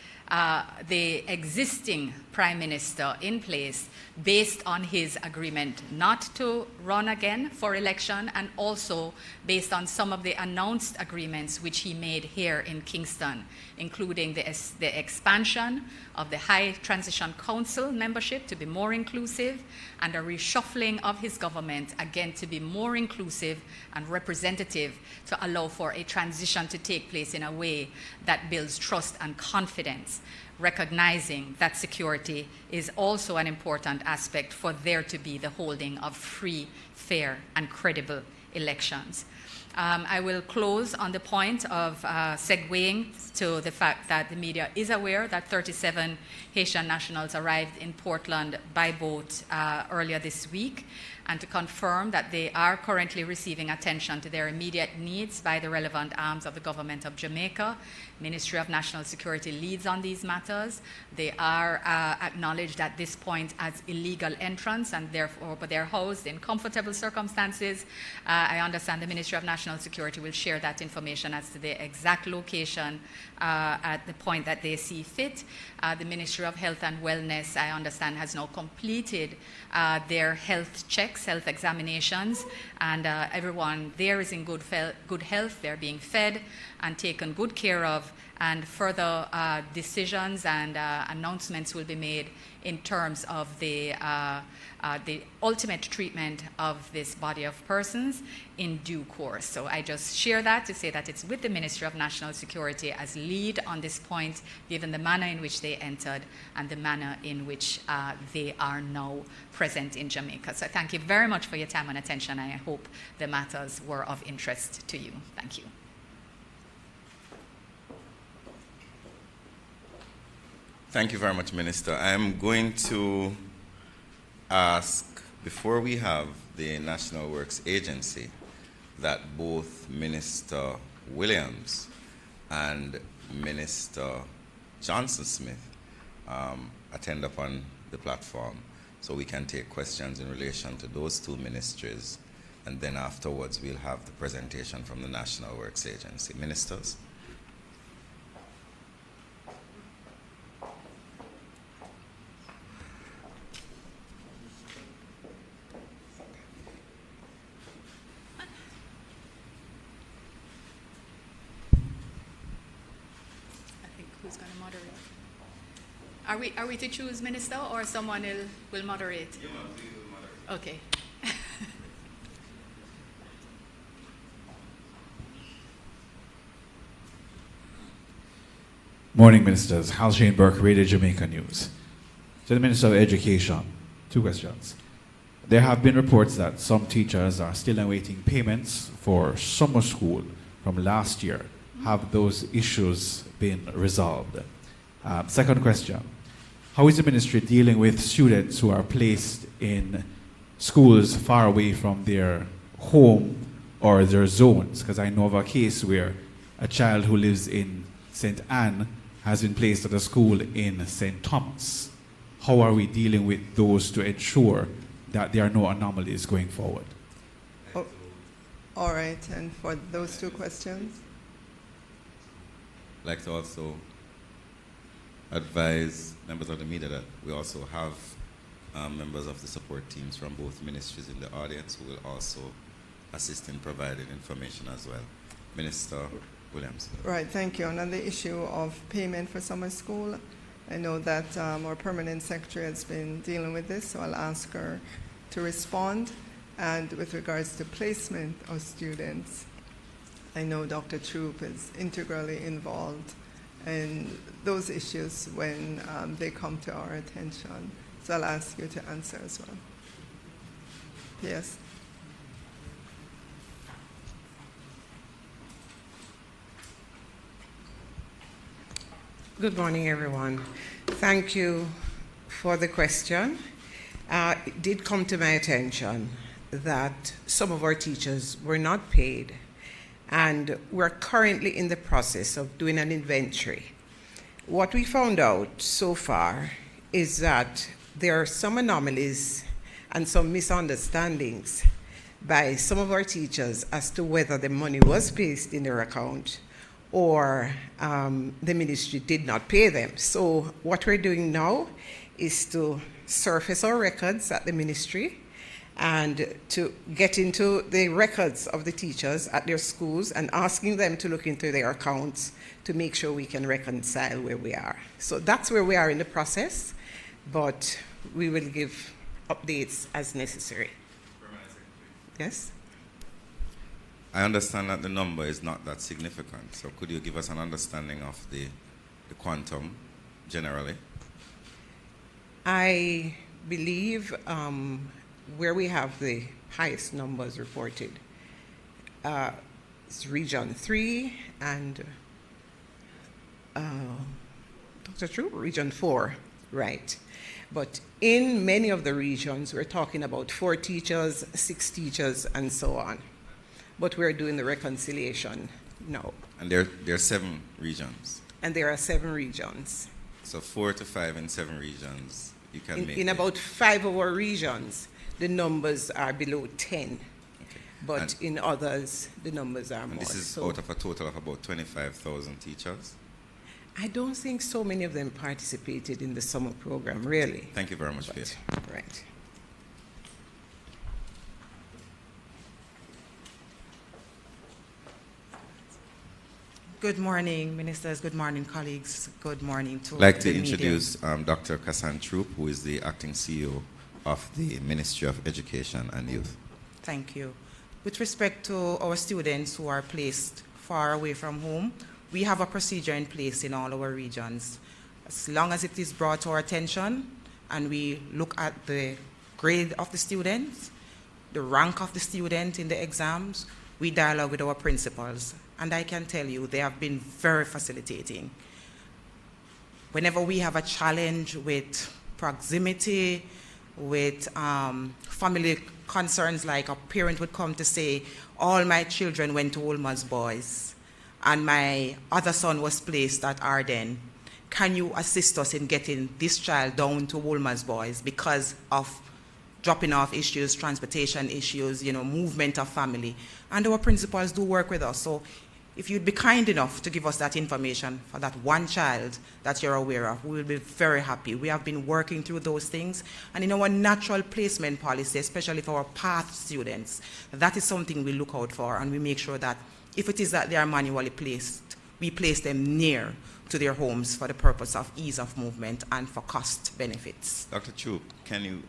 [SPEAKER 3] the existing Prime Minister in place based on his agreement not to run again for election, and also based on some of the announced agreements which he made here in Kingston, including the expansion of the High Transition Council membership to be more inclusive, and a reshuffling of his government, again to be more inclusive and representative, to allow for a transition to take place in a way that builds trust and confidence, recognizing that security is also an important aspect for there to be the holding of free, fair, and credible elections. I will close on the point of segueing to the fact that the media is aware that 37 Haitian nationals arrived in Portland by boat earlier this week, and to confirm that they are currently receiving attention to their immediate needs by the relevant arms of the government of Jamaica. Ministry of National Security leads on these matters. They are acknowledged at this point as illegal entrants, and therefore, but they're housed in comfortable circumstances. I understand the Ministry of National Security will share that information as to the exact location at the point that they see fit. The Ministry of Health and Wellness, I understand, has now completed their health checks, health examinations, and everyone there is in good health. They're being fed and taken good care of, and further decisions and announcements will be made in terms of the ultimate treatment of this body of persons in due course. So I just share that to say that it's with the Ministry of National Security as lead on this point, given the manner in which they entered and the manner in which they are now present in Jamaica. So thank you very much for your time and attention. I hope the matters were of interest to you. Thank you.
[SPEAKER 1] Thank you very much, Minister. I'm going to ask, before we have the National Works Agency, that both Minister Williams and Minister Johnson-Smith attend upon the platform so we can take questions in relation to those two ministries, and then afterwards we'll have the presentation from the National Works Agency. Ministers?
[SPEAKER 3] Who's going to moderate? Are we to choose minister, or someone will moderate?
[SPEAKER 1] You want, please will moderate.
[SPEAKER 3] Okay.
[SPEAKER 4] Morning, Ministers. Hal Shane Burke, Radio Jamaica News. To the Minister of Education, 2 questions. There have been reports that some teachers are still awaiting payments for summer school from last year. Have those issues been resolved? Second question, how is the ministry dealing with students who are placed in schools far away from their home or their zones? Because I know of a case where a child who lives in St. Anne has been placed at a school in St. Thomas. How are we dealing with those to ensure that there are no anomalies going forward.
[SPEAKER 2] Oh, all right, and for those two questions?
[SPEAKER 1] I'd like to also advise members of the media that we also have members of the support teams from both ministries in the audience who will also assist in providing information as well. Minister Williams.
[SPEAKER 2] Right, thank you. And on the issue of payment for summer school, I know that our permanent secretary has been dealing with this, so I'll ask her to respond. And with regards to placement of students, I know Dr. Troop is integrally involved in those issues when they come to our attention. So I'll ask you to answer as well. Yes.
[SPEAKER 5] Good morning, everyone. Thank you for the question. It did come to my attention that some of our teachers were not paid, and we're currently in the process of doing an inventory. What we found out so far is that there are some anomalies and some misunderstandings by some of our teachers as to whether the money was placed in their account or the ministry did not pay them. So what we're doing now is to surface our records at the ministry and to get into the records of the teachers at their schools and asking them to look into their accounts to make sure we can reconcile where we are. So that's where we are in the process, but we will give updates as necessary. Yes?
[SPEAKER 1] I understand that the number is not that significant, so could you give us an understanding of the quantum generally?
[SPEAKER 5] I believe where we have the highest numbers reported is Region 3 and Dr. True, Region 4, right. But in many of the regions, we're talking about 4 teachers, 6 teachers, and so on. But we're doing the reconciliation now.
[SPEAKER 1] And there are 7 regions.
[SPEAKER 5] And there are 7 regions.
[SPEAKER 1] So 4 to 5 in 7 regions, you can make
[SPEAKER 5] in about 5 of our regions, the numbers are below 10.
[SPEAKER 1] Okay.
[SPEAKER 5] But in others, the numbers are more.
[SPEAKER 1] And this is out of a total of about 25,000 teachers?
[SPEAKER 5] I don't think so many of them participated in the summer program, really.
[SPEAKER 1] Thank you very much, Peter.
[SPEAKER 5] Right.
[SPEAKER 6] Good morning, ministers. Good morning, colleagues. Good morning to
[SPEAKER 1] I'd like to
[SPEAKER 6] the media.
[SPEAKER 1] introduce Dr. Kassan Troop, who is the acting CEO of the Ministry of Education and Youth.
[SPEAKER 6] Thank you. With respect to our students who are placed far away from home, we have a procedure in place in all our regions. As long as it is brought to our attention and we look at the grade of the students, the rank of the student in the exams, we dialogue with our principals. And I can tell you, they have been very facilitating. Whenever we have a challenge with proximity, with family concerns, like a parent would come to say, all my children went to Wolmer's Boys, and my other son was placed at Arden. Can you assist us in getting this child down to Wolmer's Boys because of dropping off issues, transportation issues, movement of family? And our principals do work with us. So if you'd be kind enough to give us that information for that one child that you're aware of, we will be very happy. We have been working through those things. And in our natural placement policy, especially for our PATH students, that is something we look out for, and we make sure that if it is that they are manually placed, we place them near to their homes for the purpose of ease of movement and for cost benefits.
[SPEAKER 1] Dr. Troop,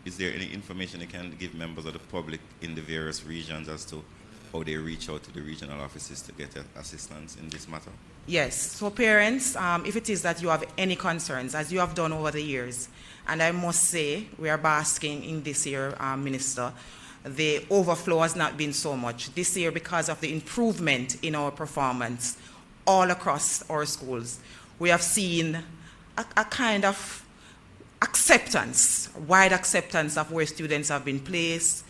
[SPEAKER 1] is there any information you can give members of the public in the various regions as to how they reach out to the regional offices to get assistance in this matter?
[SPEAKER 6] Yes, so parents, if it is that you have any concerns, as you have done over the years, and I must say, we are basking in this year, Minister, the overflow has not been so much. This year, because of the improvement in our performance all across our schools, we have seen a kind of acceptance, wide acceptance of where students have been placed.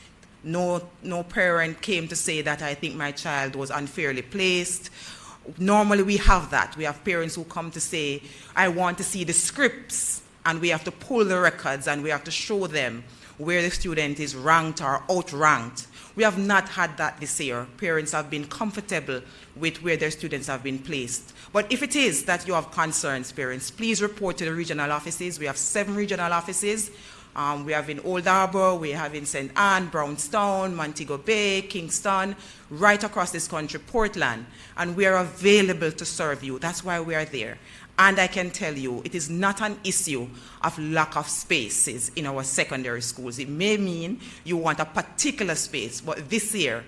[SPEAKER 6] No parent came to say that I think my child was unfairly placed. Normally we have that. We have parents who come to say, I want to see the scripts, and we have to pull the records and we have to show them where the student is ranked or outranked. We have not had that this year. Parents have been comfortable with where their students have been placed. But if it is that you have concerns, parents, please report to the regional offices. We have 7 regional offices. We have in Old Harbour, we have in St. Anne, Brownstown, Montego Bay, Kingston, right across this country, Portland. And we are available to serve you. That's why we are there. And I can tell you, it is not an issue of lack of spaces in our secondary schools. It may mean you want a particular space, but this year,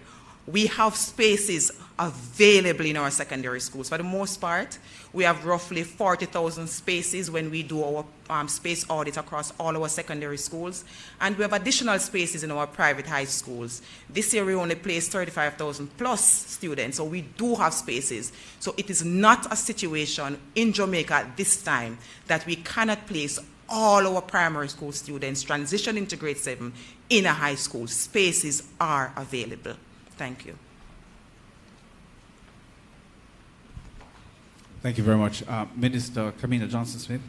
[SPEAKER 6] we have spaces available in our secondary schools. For the most part, we have roughly 40,000 spaces when we do our space audit across all our secondary schools. And we have additional spaces in our private high schools. This year, we only placed 35,000 plus students, so we do have spaces. So it is not a situation in Jamaica at this time that we cannot place all our primary school students transition into grade 7 in a high school. Spaces are available. Thank you.
[SPEAKER 4] Thank you very much. Minister Kamina Johnson-Smith,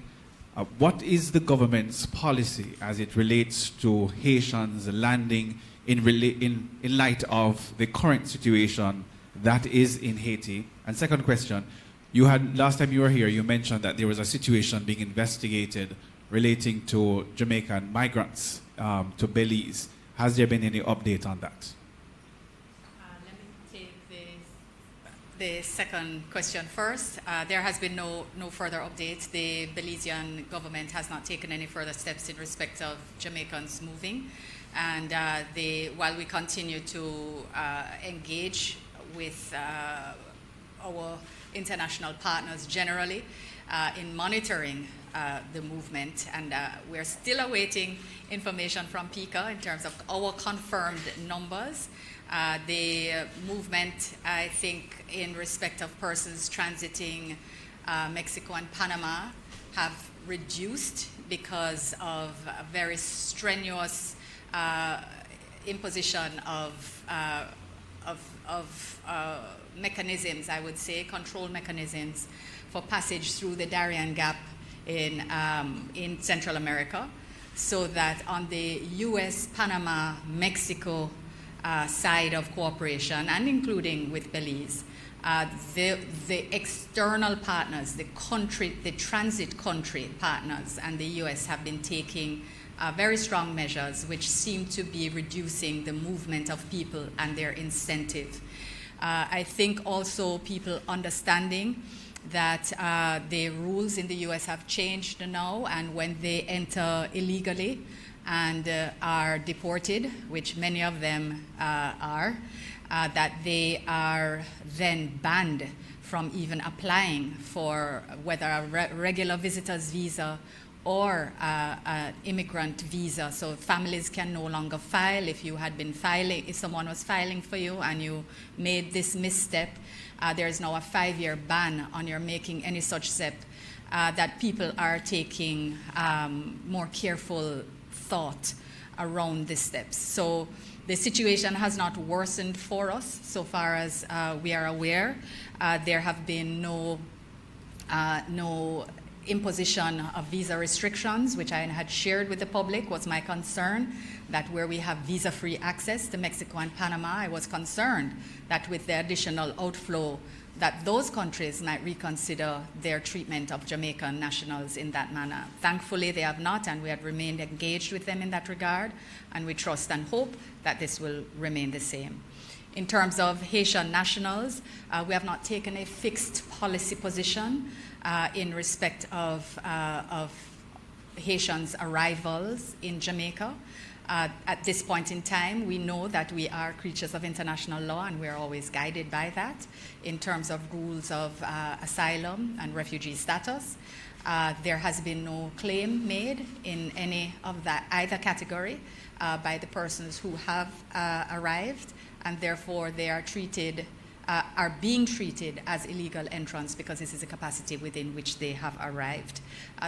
[SPEAKER 4] what is the government's policy as it relates to Haitians landing in light of the current situation that is in Haiti? And second question, you had, last time you were here, you mentioned that there was a situation being investigated relating to Jamaican migrants to Belize. Has there been any update on that?
[SPEAKER 3] Let me take the second question first. There has been no further update. The Belizean government has not taken any further steps in respect of Jamaicans moving. And while we continue to engage with our international partners generally in monitoring the movement, and we're still awaiting information from PICA in terms of our confirmed numbers. The movement, I think, in respect of persons transiting Mexico and Panama have reduced because of a very strenuous imposition of mechanisms, I would say, control mechanisms for passage through the Darien Gap in Central America, so that on the U.S., Panama, Mexico side of cooperation, and including with Belize, the external partners, the transit country partners, and the U.S. have been taking very strong measures which seem to be reducing the movement of people and their incentive. I think also people understanding that the rules in the U.S. have changed now, and when they enter illegally and are deported, which many of them are, that they are then banned from even applying for whether a regular visitor's visa or an immigrant visa. So families can no longer file. If you had been filing, if someone was filing for you and you made this misstep, there is now a 5-year ban on your making any such step, that people are taking more careful thought around the steps. So the situation has not worsened for us so far as we are aware. There have been no imposition of visa restrictions, which I had shared with the public was my concern, that where we have visa-free access to Mexico and Panama, I was concerned that with the additional outflow, that those countries might reconsider their treatment of Jamaican nationals in that manner. Thankfully, they have not, and we have remained engaged with them in that regard, and we trust and hope that this will remain the same. In terms of Haitian nationals, we have not taken a fixed policy position in respect of Haitians' arrivals in Jamaica. At this point in time, we know that we are creatures of international law, and we are always guided by that in terms of rules of asylum and refugee status. There has been no claim made in any of that either category by the persons who have arrived, and therefore they are being treated as illegal entrants because this is the capacity within which they have arrived.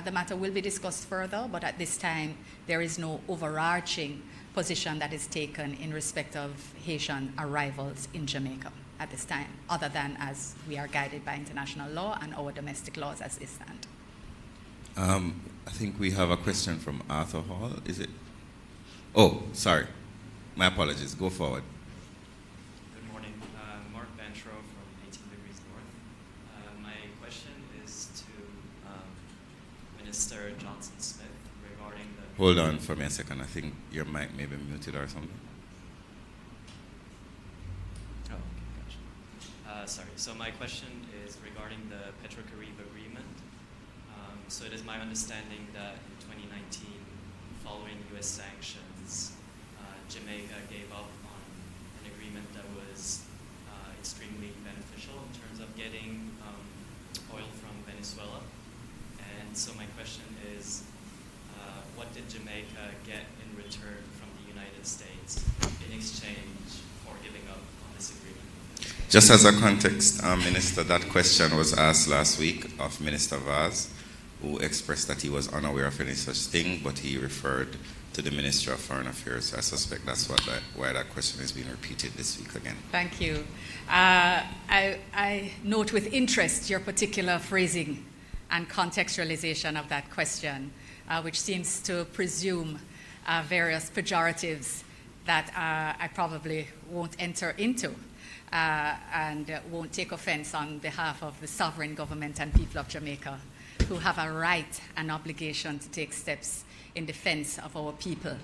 [SPEAKER 3] The matter will be discussed further, but at this time there is no overarching position that is taken in respect of Haitian arrivals in Jamaica at this time, other than as we are guided by international law and our domestic laws as they stand.
[SPEAKER 1] I think we have a question from Arthur Hall, is it? Oh, sorry. My apologies. Go forward.
[SPEAKER 7] Good morning. Mark Bantro from 18 Degrees North. My question is to Minister Johnson Smith regarding the...
[SPEAKER 1] Hold on for me a second. I think your mic may be muted or something.
[SPEAKER 7] Oh, okay, gotcha. Sorry. So my question is regarding the Petro-Carib agreement. So it is my understanding that in 2019, following U.S. sanctions, Jamaica gave up on an agreement that was extremely beneficial in terms of getting oil from Venezuela. And so my question is, what did Jamaica get in return from the United States in exchange for giving up on this agreement?
[SPEAKER 1] Just as a context, Minister, that question was asked last week of Minister Vaz, who expressed that he was unaware of any such thing, but he referred to the Minister of Foreign Affairs. I suspect that's why that question is being repeated this week again.
[SPEAKER 3] Thank you. I note with interest your particular phrasing and contextualization of that question, which seems to presume various pejoratives that I probably won't enter into and won't take offense on behalf of the sovereign government and people of Jamaica, who have a right and obligation to take steps in defense of our people,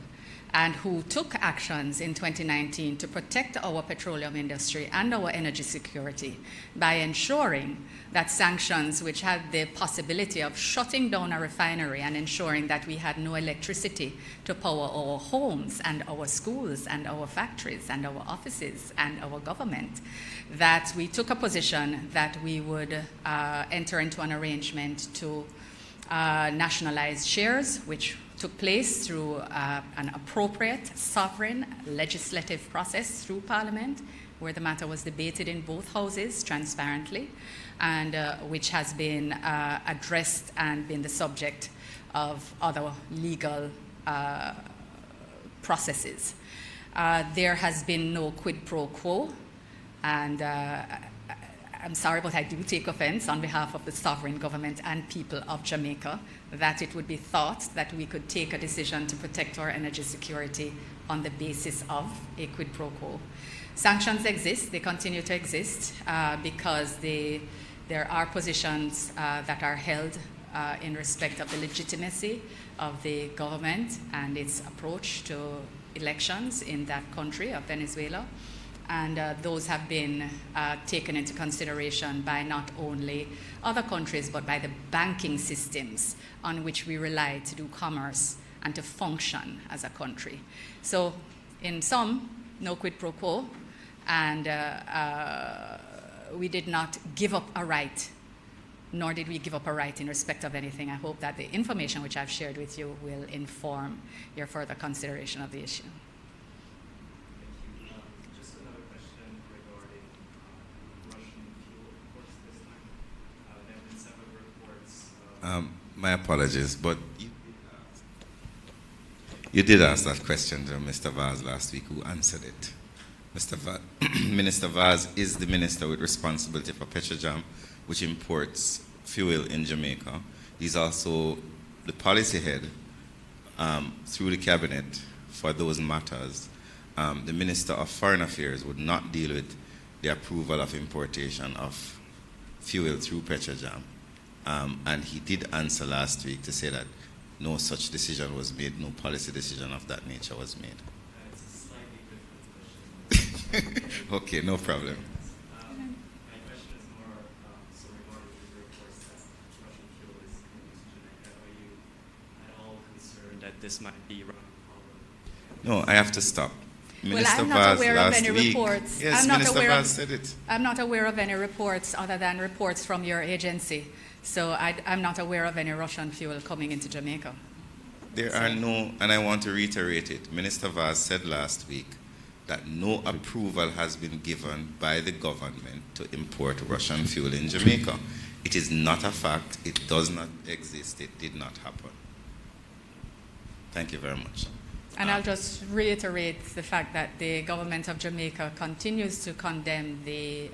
[SPEAKER 3] and who took actions in 2019 to protect our petroleum industry and our energy security by ensuring that sanctions, which had the possibility of shutting down a refinery and ensuring that we had no electricity to power our homes and our schools and our factories and our offices and our government, that we took a position that we would enter into an arrangement to nationalize shares, which took place through an appropriate sovereign legislative process through Parliament, where the matter was debated in both houses transparently, and which has been addressed and been the subject of other legal processes. There has been no quid pro quo, and I'm sorry, but I do take offense on behalf of the sovereign government and people of Jamaica that it would be thought that we could take a decision to protect our energy security on the basis of a quid pro quo. Sanctions exist, they continue to exist because there are positions that are held in respect of the legitimacy of the government and its approach to elections in that country of Venezuela. And those have been taken into consideration by not only other countries, but by the banking systems on which we rely to do commerce and to function as a country. So in sum, no quid pro quo, and we did not give up a right, nor did we give up a right in respect of anything. I hope that the information which I've shared with you will inform your further consideration of the issue.
[SPEAKER 1] My apologies, but you did ask that question to Mr. Vaz last week, who answered it. Minister Vaz is the minister with responsibility for Petrojam, which imports fuel in Jamaica. He's also the policy head through the cabinet for those matters. The Minister of Foreign Affairs would not deal with the approval of importation of fuel through Petrojam. And he did answer last week to say that no such decision was made, no policy decision of that nature was made.
[SPEAKER 7] It's a slightly different question.
[SPEAKER 1] Okay, no problem.
[SPEAKER 7] My question is more so regarding the reports that Russian fuel is coming to Jamaica. Are you at all concerned that this might be running problem?
[SPEAKER 1] No, I have to stop. Minister
[SPEAKER 3] I'm not
[SPEAKER 1] Vaz
[SPEAKER 3] aware of
[SPEAKER 1] last
[SPEAKER 3] any
[SPEAKER 1] week,
[SPEAKER 3] reports.
[SPEAKER 1] yes, Minister Vaz said it.
[SPEAKER 3] I'm not aware of any reports other than reports from your agency. So I'm not aware of any Russian fuel coming into Jamaica.
[SPEAKER 1] There are no, and I want to reiterate it, Minister Vaz said last week that no approval has been given by the government to import Russian fuel in Jamaica. It is not a fact, it does not exist, it did not happen. Thank you very much.
[SPEAKER 3] And I'll just reiterate the fact that the government of Jamaica continues to condemn the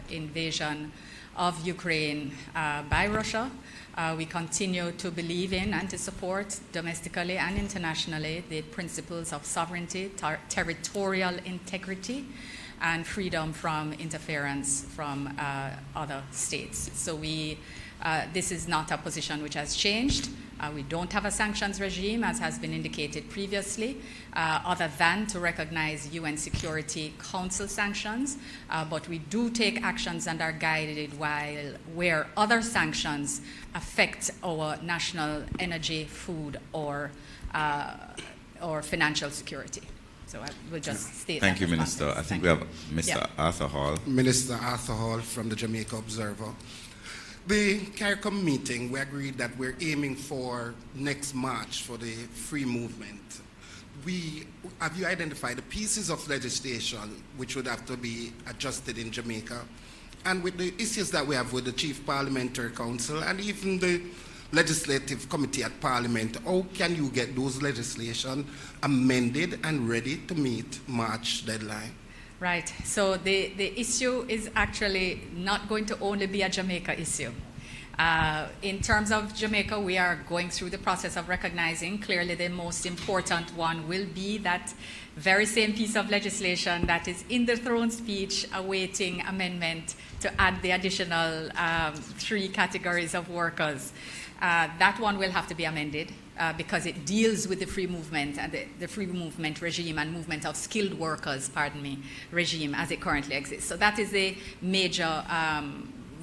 [SPEAKER 3] invasion of Ukraine by Russia. We continue to believe in and to support domestically and internationally the principles of sovereignty, territorial integrity, and freedom from interference from other states. So this is not a position which has changed. We don't have a sanctions regime, as has been indicated previously, other than to recognize UN Security Council sanctions. But we do take actions and are guided where other sanctions affect our national energy, food, or financial security. So I will just state that.
[SPEAKER 1] Thank you, Minister. I think we have Mr. Arthur Hall.
[SPEAKER 8] Minister Arthur Hall from the Jamaica Observer. The CARICOM meeting, we agreed that we're aiming for next March for the free movement. Have you identified the pieces of legislation which would have to be adjusted in Jamaica? And with the issues that we have with the Chief Parliamentary Council and even the Legislative Committee at Parliament, how can you get those legislation amended and ready to meet March deadline?
[SPEAKER 3] Right. So the issue is actually not going to only be a Jamaica issue. In terms of Jamaica, we are going through the process of recognizing. Clearly, the most important one will be that very same piece of legislation that is in the throne speech awaiting amendment to add the additional 3 categories of workers. That one will have to be amended because it deals with the free movement and the free movement regime and movement of skilled workers, regime as it currently exists. So that is a major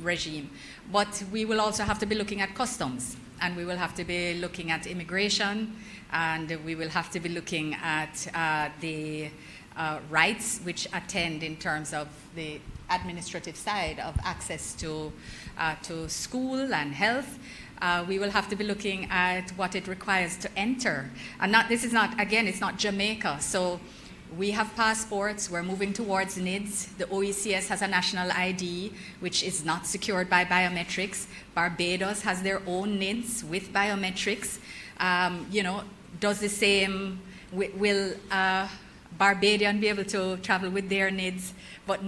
[SPEAKER 3] regime. But we will also have to be looking at customs, and we will have to be looking at immigration, and we will have to be looking at the rights which attend in terms of the administrative side of access to school and health. We will have to be looking at what it requires to enter. And this is not, again, it's not Jamaica. So we have passports, we're moving towards NIDS. The OECS has a national ID, which is not secured by biometrics. Barbados has their own NIDS with biometrics. Does the same, will Barbadian be able to travel with their NIDS, but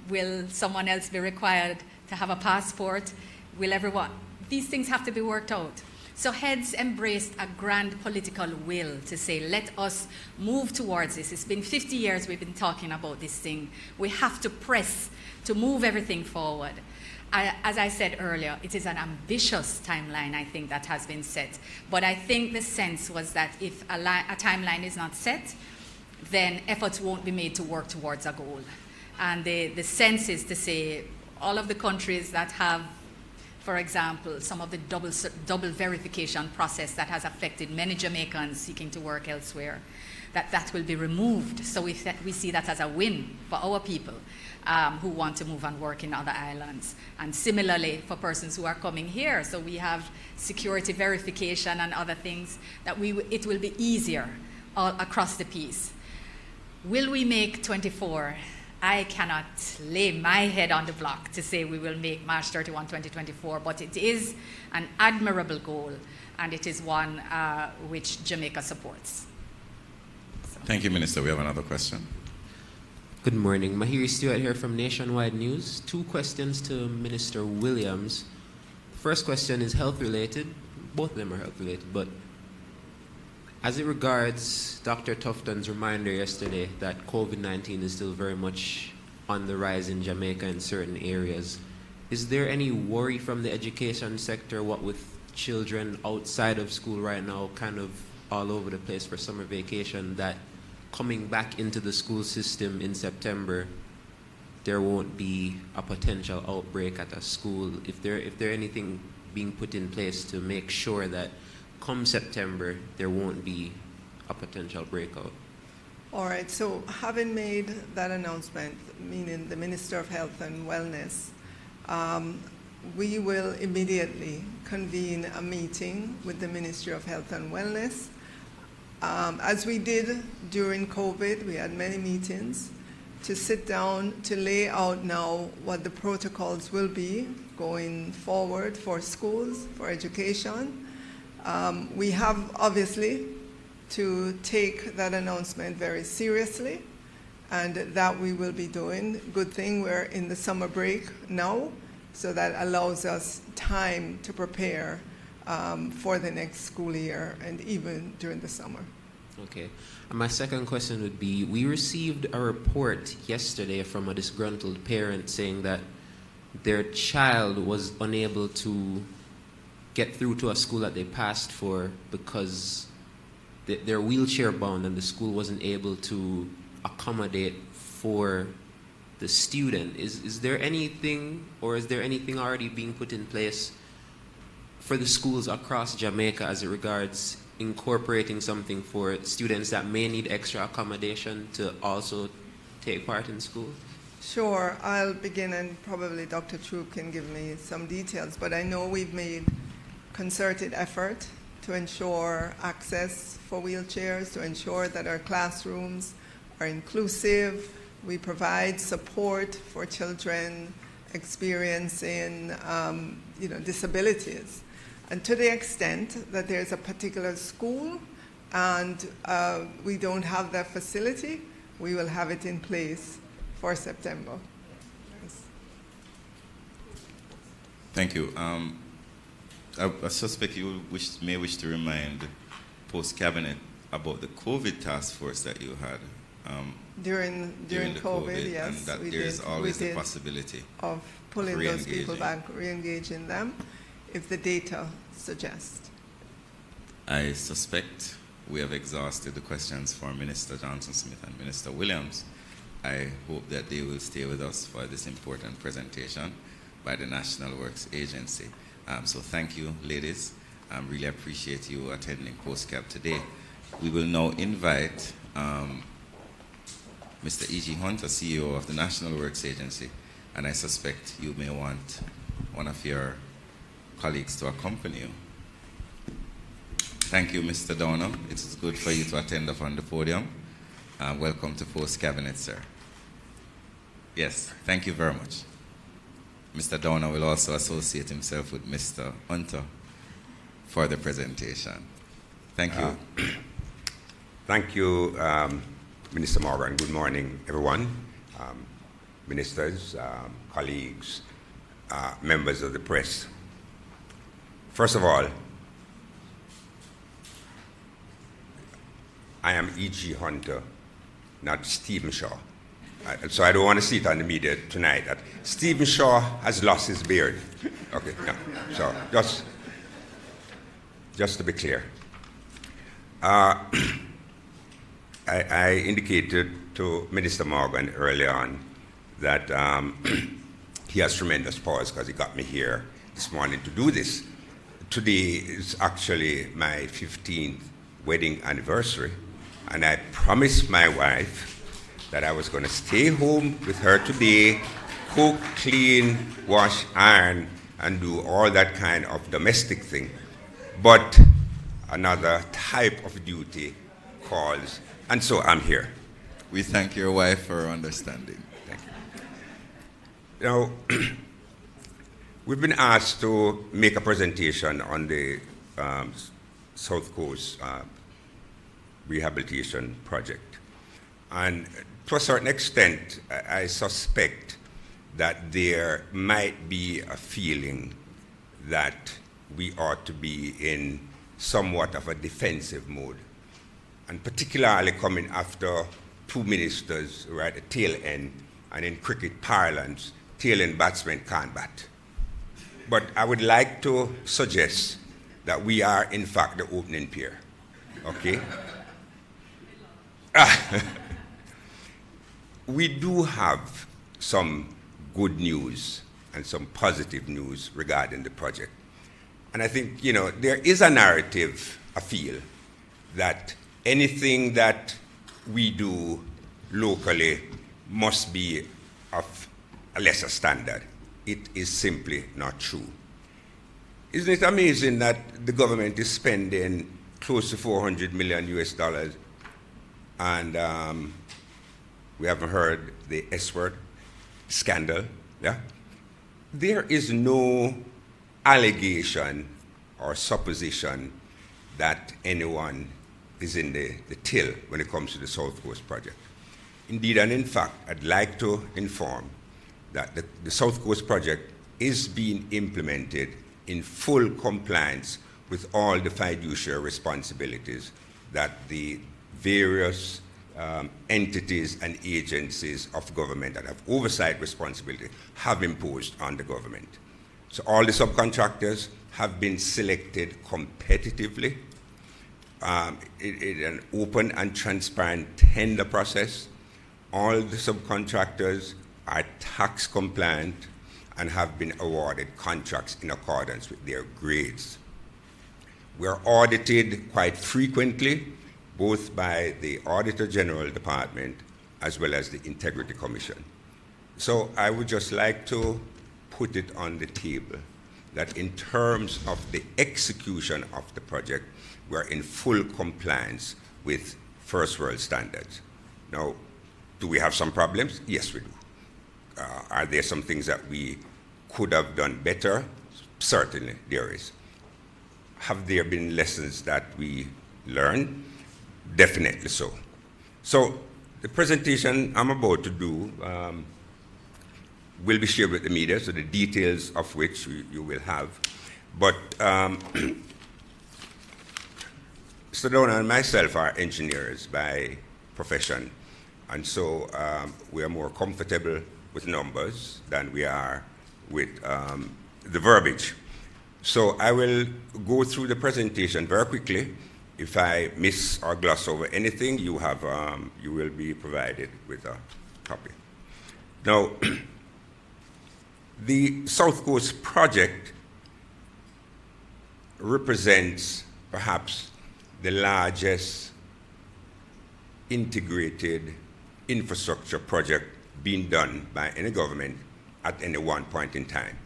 [SPEAKER 3] will someone else be required to have a passport? Will everyone? These things have to be worked out. So heads embraced a grand political will to say, let us move towards this. It's been 50 years we've been talking about this thing. We have to press to move everything forward. As I said earlier, it is an ambitious timeline, I think, that has been set. But I think the sense was that if a timeline is not set, then efforts won't be made to work towards a goal. And the sense is to say all of the countries that have, for example, some of the double verification process that has affected many Jamaicans seeking to work elsewhere, that will be removed. So we see that as a win for our people who want to move and work in other islands. And similarly for persons who are coming here. So we have security verification and other things that it will be easier all across the piece. Will we make 24? I cannot lay my head on the block to say we will make March 31, 2024, but it is an admirable goal, and it is one which Jamaica supports. So.
[SPEAKER 1] Thank you, Minister. We have another question.
[SPEAKER 9] Good morning. Mahiri Stewart here from Nationwide News. 2 questions to Minister Williams. The first question is health-related. Both of them are health-related, but as it regards Dr. Tufton's reminder yesterday that COVID-19 is still very much on the rise in Jamaica in certain areas, is there any worry from the education sector, what with children outside of school right now, kind of all over the place for summer vacation, that coming back into the school system in September, there won't be a potential outbreak at a school? If there anything being put in place to make sure that come September, there won't be a potential breakout?
[SPEAKER 2] All right, so having made that announcement, meaning the Minister of Health and Wellness, we will immediately convene a meeting with the Ministry of Health and Wellness. As we did during COVID, we had many meetings to sit down to lay out now what the protocols will be going forward for schools, for education. We have obviously to take that announcement very seriously, and that we will be doing. Good thing we're in the summer break now, So that allows us time to prepare for the next school year and even during the summer.
[SPEAKER 9] Okay. And my second question would be, we received a report yesterday from a disgruntled parent saying that their child was unable to get through to a school that they passed for because they're wheelchair bound and the school wasn't able to accommodate for the student. Is there anything, or is there anything already being put in place for the schools across Jamaica as it regards incorporating something for students that may need extra accommodation to also take part in school?
[SPEAKER 2] Sure, I'll begin and probably Dr. Troop can give me some details, but I know we've made concerted effort to ensure access for wheelchairs, to ensure that our classrooms are inclusive. We provide support for children experiencing disabilities. And to the extent that there's a particular school and we don't have that facility, we will have it in place for September. Yes.
[SPEAKER 1] Thank you. I suspect you may wish to remind post-cabinet about the COVID task force that you had.
[SPEAKER 2] During the COVID, yes.
[SPEAKER 1] And that there is always the possibility
[SPEAKER 2] of pulling those people back, re-engaging them, if the data suggests.
[SPEAKER 1] I suspect we have exhausted the questions for Minister Johnson-Smith and Minister Williams. I hope that they will stay with us for this important presentation by the National Works Agency. So thank you, ladies. I really appreciate you attending PostCap today. We will now invite Mr. E.G. Hunter, CEO of the National Works Agency, and I suspect you may want one of your colleagues to accompany you. Thank you, Mr. Downer. It is good for you to attend up on the podium. Welcome to Post Cabinet, sir. Yes, thank you very much. Mr. Downer will also associate himself with Mr. Hunter for the presentation. Thank you.
[SPEAKER 10] Thank you, Minister Morgan. Good morning, everyone. Ministers, colleagues, members of the press. First of all, I am E.G. Hunter, not Stephen Shaw. So I don't want to see it on the media tonight that Stephen Shaw has lost his beard. Okay, no. So just to be clear. I indicated to Minister Morgan earlier on that he has tremendous powers because he got me here this morning to do this. Today is actually my 15th wedding anniversary, and I promised my wife that I was going to stay home with her today, cook, clean, wash, iron, and do all that kind of domestic thing. But another type of duty calls, and so I'm here.
[SPEAKER 1] We thank your wife for her understanding.
[SPEAKER 10] Thank you. Now, we've been asked to make a presentation on the South Coast Rehabilitation Project. And to a certain extent, I suspect that there might be a feeling that we ought to be in somewhat of a defensive mode, and particularly coming after two ministers who are at the tail end, and in cricket parlance, tail end batsmen can't bat. But I would like to suggest that we are, in fact, the opening pair, okay? We do have some good news and some positive news regarding the project. And I think, there is a narrative, I feel, that anything that we do locally must be of a lesser standard. It is simply not true. Isn't it amazing that the government is spending close to $400 million US, and we haven't heard the S-word, scandal, yeah? There is no allegation or supposition that anyone is in the till when it comes to the South Coast project. Indeed, and in fact, I'd like to inform that the South Coast project is being implemented in full compliance with all the fiduciary responsibilities that the various entities and agencies of government that have oversight responsibility have imposed on the government. So all the subcontractors have been selected competitively. In an open and transparent tender process. All the subcontractors are tax compliant and have been awarded contracts in accordance with their grades. We are audited quite frequently, both by the Auditor General Department as well as the Integrity Commission. So I would just like to put it on the table that in terms of the execution of the project, we're in full compliance with first world standards. Now, do we have some problems? Yes, we do. Are there some things that we could have done better? Certainly, there is. Have there been lessons that we learned? Definitely so. So the presentation I'm about to do will be shared with the media, so the details of which you will have. But Mr. Dona and myself are engineers by profession, and so we are more comfortable with numbers than we are with the verbiage. So I will go through the presentation very quickly. If I miss or gloss over anything, you will be provided with a copy. Now, the South Coast project represents perhaps the largest integrated infrastructure project being done by any government at any one point in time.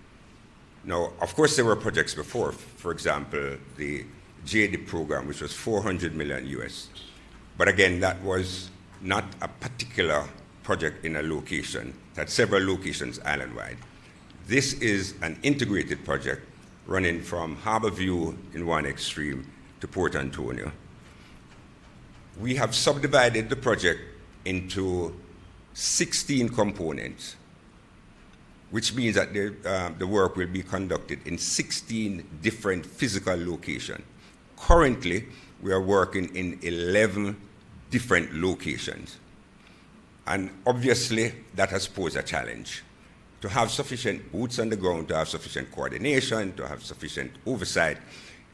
[SPEAKER 10] Now, of course, there were projects before. For example, the JISTV program, which was $400 million US. But again, that was not a particular project in a location. It had several locations island-wide. This is an integrated project running from Harborview in one extreme to Port Antonio. We have subdivided the project into 16 components, which means that the work will be conducted in 16 different physical locations. Currently, we are working in 11 different locations. And obviously, that has posed a challenge. To have sufficient boots on the ground, to have sufficient coordination, to have sufficient oversight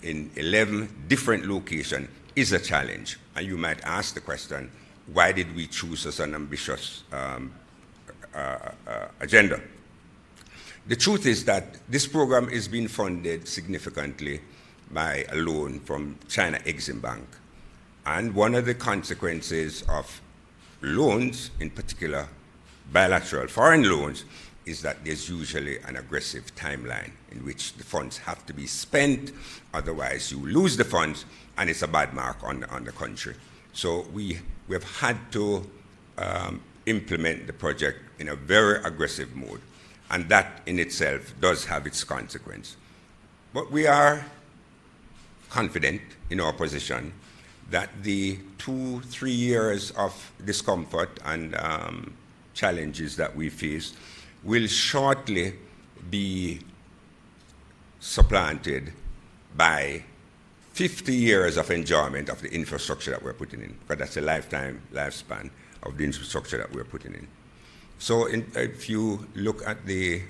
[SPEAKER 10] in 11 different locations is a challenge. And you might ask the question, why did we choose such an ambitious agenda? The truth is that this program is being funded significantly by a loan from China Exim Bank. And one of the consequences of loans, in particular bilateral foreign loans, is that there's usually an aggressive timeline in which the funds have to be spent, otherwise you lose the funds, and it's a bad mark on the country. So we have had to implement the project in a very aggressive mode, and that in itself does have its consequence. But we are confident in our position that the 2-3 years of discomfort and challenges that we face will shortly be supplanted by 50 years of enjoyment of the infrastructure that we're putting in, because that's a lifespan of the infrastructure that we're putting in. So if you look at the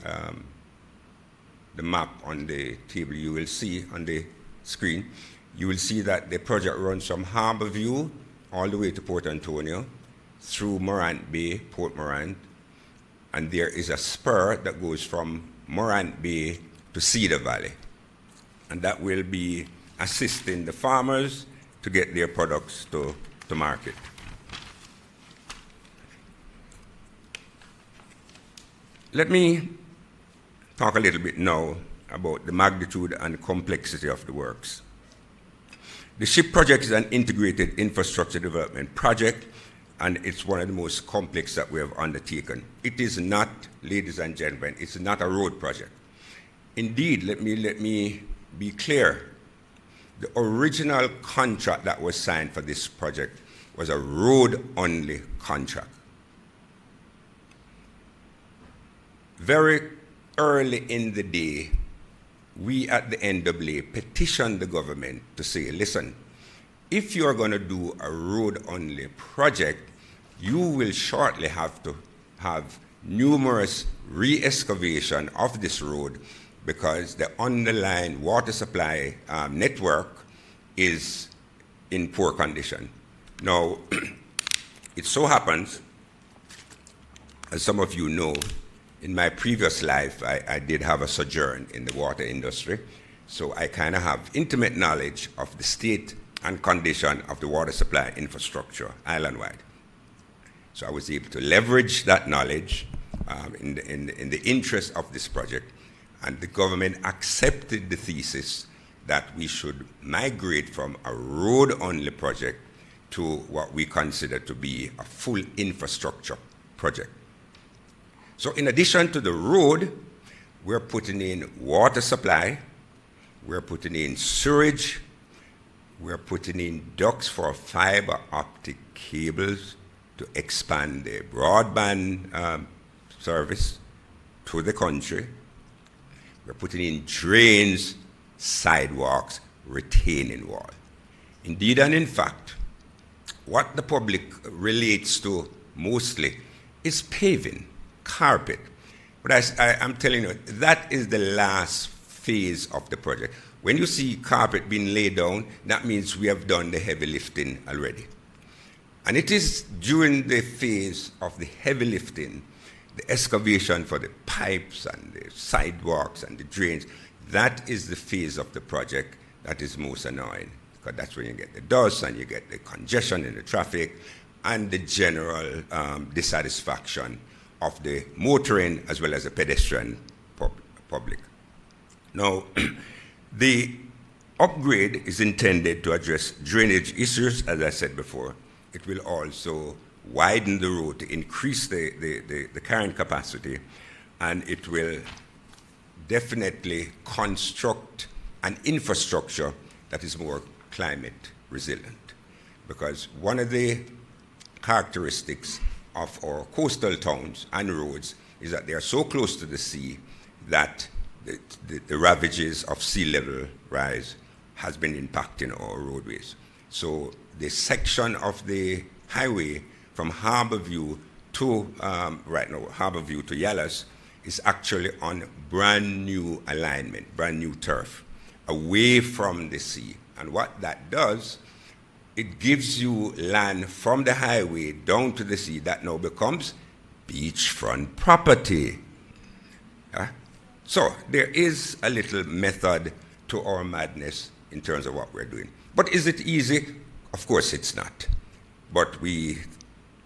[SPEAKER 10] map on the table, you will see on the screen, you will see that the project runs from Harborview all the way to Port Antonio, through Morant Bay, Port Morant, and there is a spur that goes from Morant Bay to Cedar Valley. And that will be assisting the farmers to get their products to market. Let me talk a little bit now about the magnitude and complexity of the works. The SHIP project is an integrated infrastructure development project, and it's one of the most complex that we have undertaken. It is not, ladies and gentlemen, it's not a road project. Indeed, let me be clear. The original contract that was signed for this project was a road-only contract. Very early in the day, we at the NAA petitioned the government to say, listen, if you're going to do a road-only project, you will shortly have to have numerous re-excavation of this road because the underlying water supply network is in poor condition. Now, it so happens, as some of you know, in my previous life, I did have a sojourn in the water industry, so I kind of have intimate knowledge of the state and condition of the water supply infrastructure island-wide. So I was able to leverage that knowledge in the interest of this project, and the government accepted the thesis that we should migrate from a road-only project to what we consider to be a full infrastructure project. So in addition to the road, we're putting in water supply, we're putting in sewage, we're putting in ducts for fiber optic cables to expand the broadband service to the country. We're putting in drains, sidewalks, retaining wall. Indeed and in fact, what the public relates to mostly is paving, carpet. But I'm telling you, that is the last phase of the project. When you see carpet being laid down, that means we have done the heavy lifting already. And it is during the phase of the heavy lifting, the excavation for the pipes and the sidewalks and the drains, that is the phase of the project that is most annoying, because that's when you get the dust and you get the congestion in the traffic and the general dissatisfaction of the motoring as well as the pedestrian public. Now, the upgrade is intended to address drainage issues, as I said before. It will also widen the road to increase the current capacity, and it will definitely construct an infrastructure that is more climate resilient. Because one of the characteristics of our coastal towns and roads is that they are so close to the sea that the ravages of sea level rise has been impacting our roadways. So the section of the highway from Harborview to, right now, Harborview to Yallas is actually on brand new alignment, brand new turf, away from the sea. And what that does, it gives you land from the highway down to the sea that now becomes beachfront property. So there is a little method to our madness in terms of what we're doing. But is it easy? Of course it's not. But we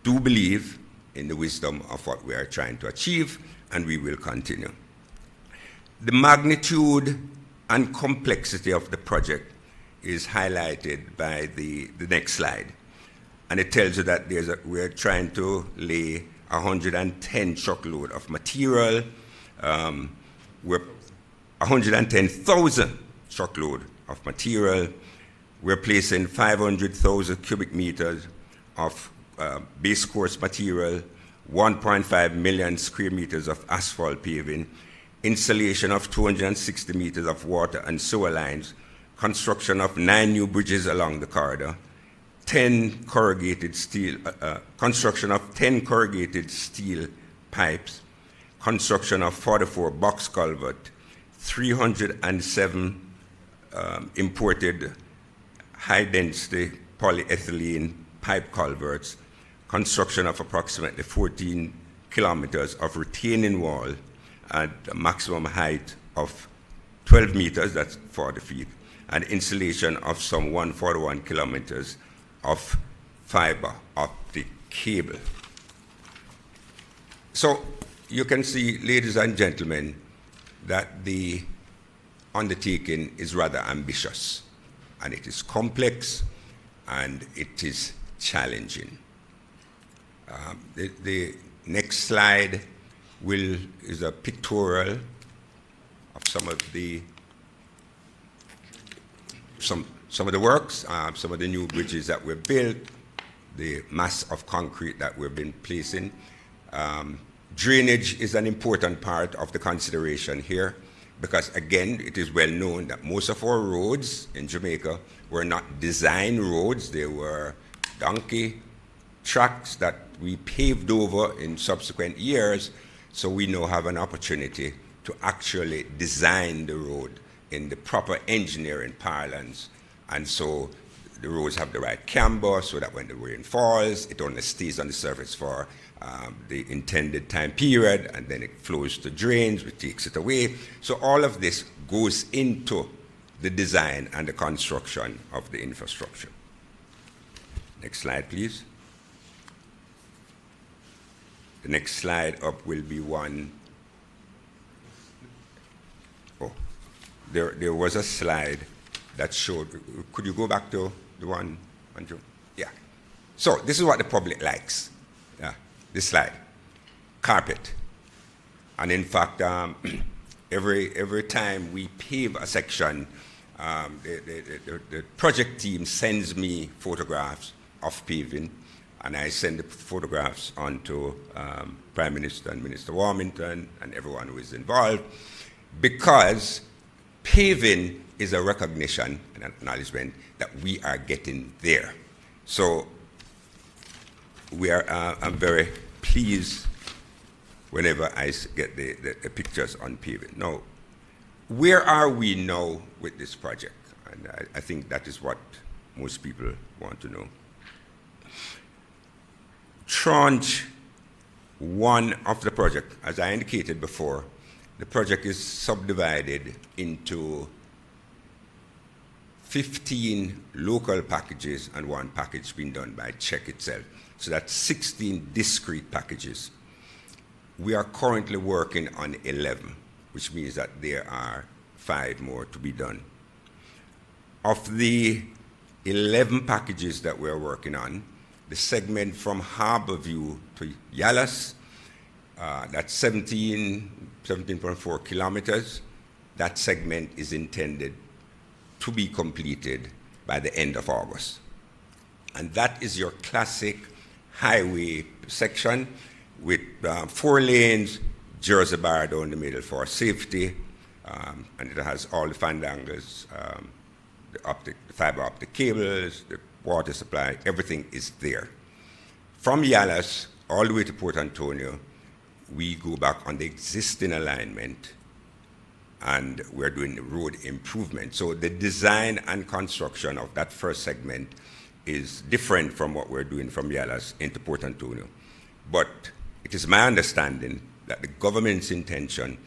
[SPEAKER 10] do believe in the wisdom of what we are trying to achieve, and we will continue. The magnitude and complexity of the project is highlighted by the next slide. And it tells you that we're trying to lay 110 truckload of material. We're 110,000 truckload of material. We're placing 500,000 cubic meters of base course material, 1.5 million square meters of asphalt paving, installation of 260 meters of water and sewer lines, construction of 9 new bridges along the corridor, 10 corrugated steel, construction of 10 corrugated steel pipes, construction of 44 box culvert, 307 imported high-density polyethylene pipe culverts, construction of approximately 14 kilometers of retaining wall at a maximum height of 12 meters, that's 40 feet, and installation of some 141 kilometers of fiber optic cable. So you can see, ladies and gentlemen, that the undertaking is rather ambitious, and it is complex, and it is challenging. The next slide is a pictorial of some of the works, some of the new bridges that we've built, the mass of concrete that we've been placing. Drainage is an important part of the consideration here because, again, it is well known that most of our roads in Jamaica were not design roads. They were donkey tracks that we paved over in subsequent years. So we now have an opportunity to actually design the road in the proper engineering parlance. And so the roads have the right camber so that when the rain falls, it only stays on the surface for the intended time period, and then it flows to drains, which takes it away. So all of this goes into the design and the construction of the infrastructure. Next slide, please. The next slide up will be one. Oh, there was a slide that showed, could you go back to the one, Andrew? Yeah. So this is what the public likes. Yeah, this slide. Carpet. And in fact, every time we pave a section, the project team sends me photographs of paving, and I send the photographs on to Prime Minister and Minister Warmington and everyone who is involved, because paving is a recognition and acknowledgement that we are getting there. So I'm very pleased whenever I get the pictures on paving. Now, where are we now with this project? And I think that is what most people want to know. Tranche 1 of the project, as I indicated before, the project is subdivided into 15 local packages and 1 package being done by Czech itself. So that's 16 discrete packages. We are currently working on 11, which means that there are 5 more to be done. Of the 11 packages that we're working on, the segment from Harborview to Yalas, that's 17.4 kilometers. That segment is intended to be completed by the end of August. And that is your classic highway section with 4 lanes, Jersey bar down the middle for safety, and it has all the fandangles, the fiber optic cables, the water supply, everything is there. From Yalas all the way to Port Antonio, we go back on the existing alignment and we're doing the road improvement. So the design and construction of that first segment is different from what we're doing from Yalas into Port Antonio. But it is my understanding that the government's intention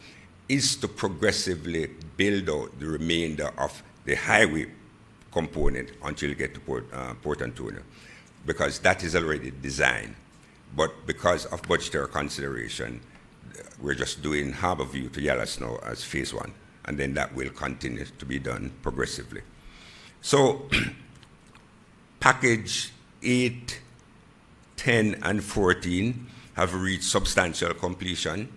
[SPEAKER 10] is to progressively build out the remainder of the highway component until you get to Port Antonio, because that is already designed. But because of budgetary consideration, we're just doing Harborview to Yalas now as phase 1, and then that will continue to be done progressively. So package 8, 10, and 14 have reached substantial completion.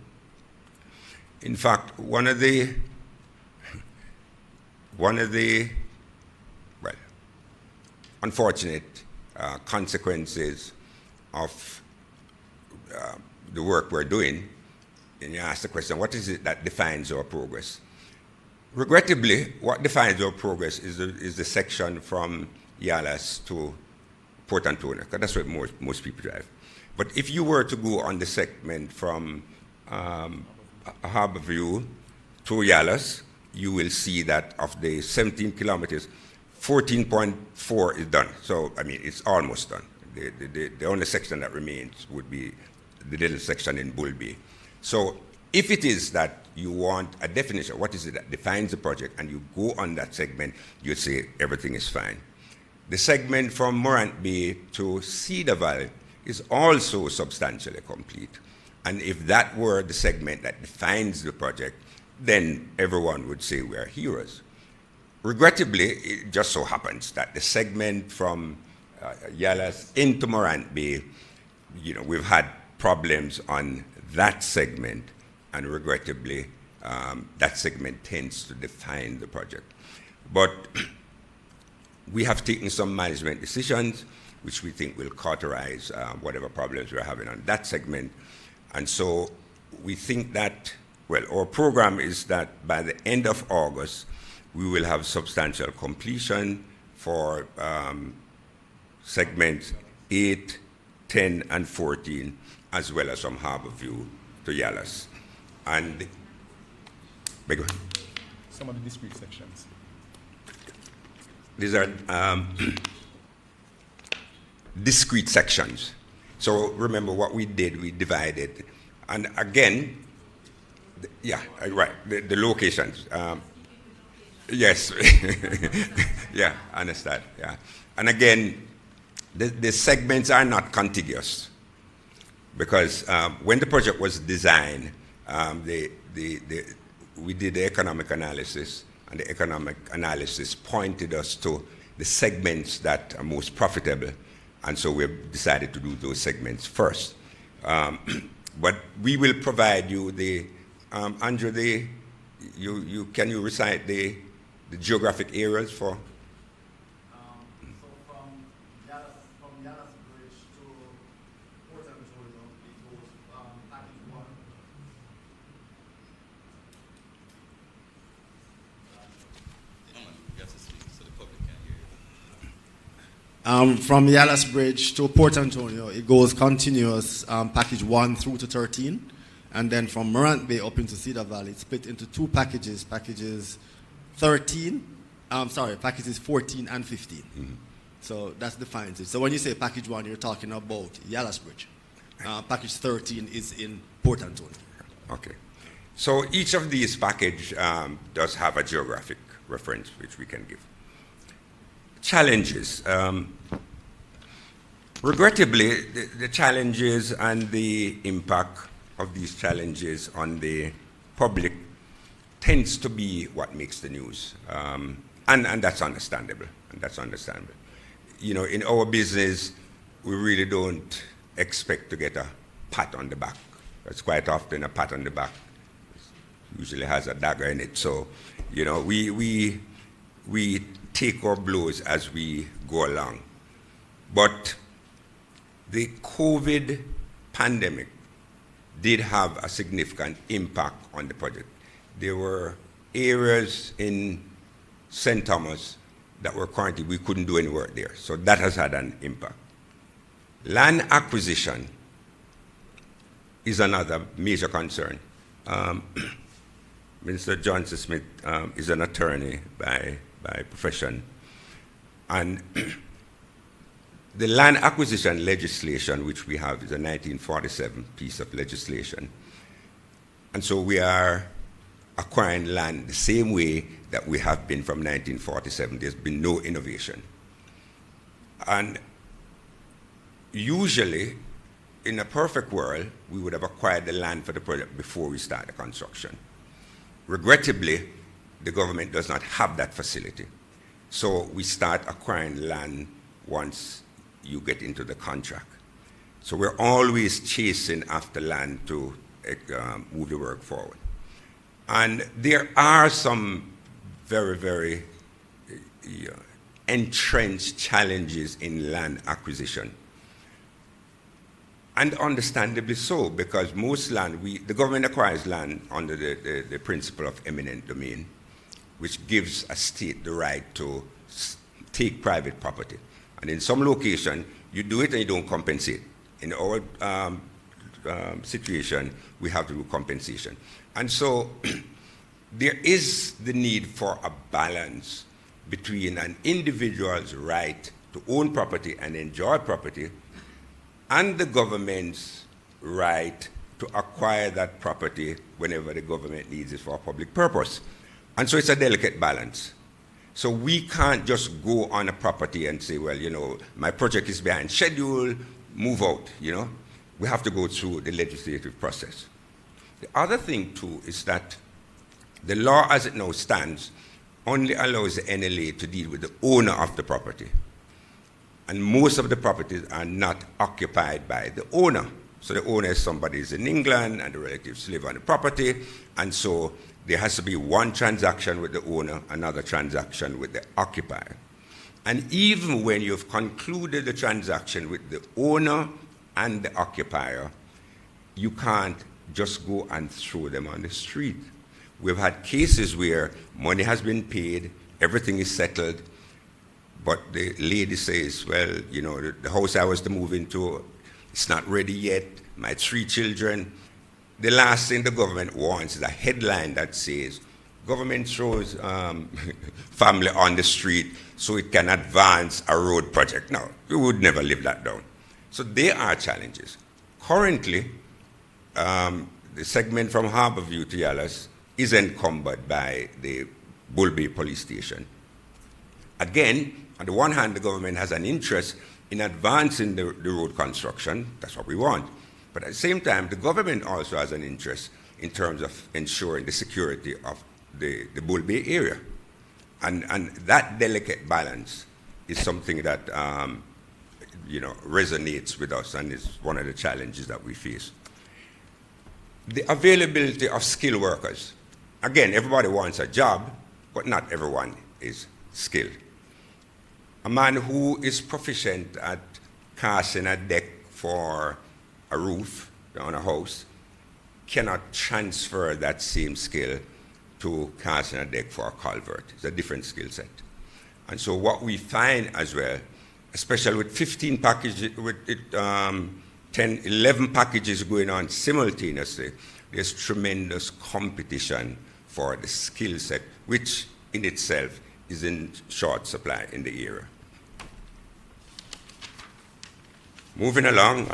[SPEAKER 10] In fact, one of the unfortunate consequences of the work we're doing, and you ask the question, what is it that defines our progress? Regrettably, what defines our progress is the section from Yalas to Port Antonio, because that's where most people drive. But if you were to go on the segment from Harborview to Yalas, you will see that of the 17 kilometers, 14.4 is done. So, I mean, it's almost done. The only section that remains would be the little section in Bull Bay. So if it is that you want a definition, what is it that defines the project, and you go on that segment, you say everything is fine. The segment from Morant Bay to Cedar Valley is also substantially complete. And if that were the segment that defines the project, then everyone would say we are heroes. Regrettably, it just so happens that the segment from Yalas into Morant Bay, we've had problems on that segment, and regrettably, that segment tends to define the project. But we have taken some management decisions which we think will cauterize whatever problems we're having on that segment. And so we think that, well, our program is that by the end of August, we will have substantial completion for segments 8, 10, and 14, as well as from Harborview to Yallas. And,
[SPEAKER 11] some of the discrete sections.
[SPEAKER 10] These are discrete sections. So remember what we did, we divided. And again, right, the locations. Yes, yeah, I understand, yeah. And again, the segments are not contiguous because when the project was designed, we did the economic analysis, and the economic analysis pointed us to the segments that are most profitable, and so we decided to do those segments first. But we will provide you the, Andrew, can you recite the geographic areas for?
[SPEAKER 11] So from Yallas Bridge to Port Antonio, it goes package 1. From Yallas Bridge to Port Antonio, it goes continuous package 1 through to 13. And then from Morant Bay up into Cedar Valley, it's split into 2 packages, packages 14 and 15. Mm-hmm. So that's defines it. So when you say package 1, you're talking about Yallas Bridge. Package 13 is in Port Antonio.
[SPEAKER 10] Okay. So each of these packages does have a geographic reference which we can give. Challenges. Regrettably, the challenges and the impact of these challenges on the public tends to be what makes the news. And that's understandable. You know, in our business, we really don't expect to get a pat on the back. It's quite often a pat on the back usually has a dagger in it. So, you know, we take our blows as we go along. But the COVID pandemic did have a significant impact on the project. There were areas in St. Thomas that were quarantined. We couldn't do any work there. So that has had an impact. Land acquisition is another major concern. Mr. Johnson Smith is an attorney by profession. And the land acquisition legislation, which we have, is a 1947 piece of legislation. And so we are acquiring land the same way that we have been from 1947. There's been no innovation. And usually, in a perfect world, we would have acquired the land for the project before we start the construction. Regrettably, the government does not have that facility. So we start acquiring land once you get into the contract. So we're always chasing after land to move the work forward. And there are some very, very entrenched challenges in land acquisition. And understandably so, because most land, the government acquires land under the principle of eminent domain, which gives a state the right to take private property. And in some location, you do it and you don't compensate. In our situation, we have to do compensation. And so there is the need for a balance between an individual's right to own property and enjoy property and the government's right to acquire that property whenever the government needs it for a public purpose. And so it's a delicate balance. So we can't just go on a property and say, well, you know, my project is behind schedule, move out, you know. We have to go through the legislative process. The other thing, too, is that the law as it now stands only allows the NLA to deal with the owner of the property. And most of the properties are not occupied by the owner. So the owner is somebody who's in England and the relatives live on the property. And so there has to be one transaction with the owner, another transaction with the occupier. And even when you've concluded the transaction with the owner and the occupier, you can't just go and throw them on the street. We've had cases where money has been paid, everything is settled, but the lady says, well, you know, the house I was to move into, it's not ready yet, my 3 children. The last thing the government wants is a headline that says, government throws family on the street so it can advance a road project. No, we would never live that down. So there are challenges. Currently, the segment from Harborview to Yalas is encumbered by the Bull Bay police station. Again, on the one hand, the government has an interest in advancing the road construction. That's what we want. But at the same time, the government also has an interest in terms of ensuring the security of the Bull Bay area. And that delicate balance is something that you know, resonates with us, and is one of the challenges that we face. The availability of skilled workers. Again, everybody wants a job, but not everyone is skilled. A man who is proficient at casting a deck for a roof on a house cannot transfer that same skill to casting a deck for a culvert. It's a different skill set. And so what we find as well, especially with 15 packages, with 10, 11 packages going on simultaneously, there's tremendous competition for the skill set, which in itself is in short supply in the area. Moving along,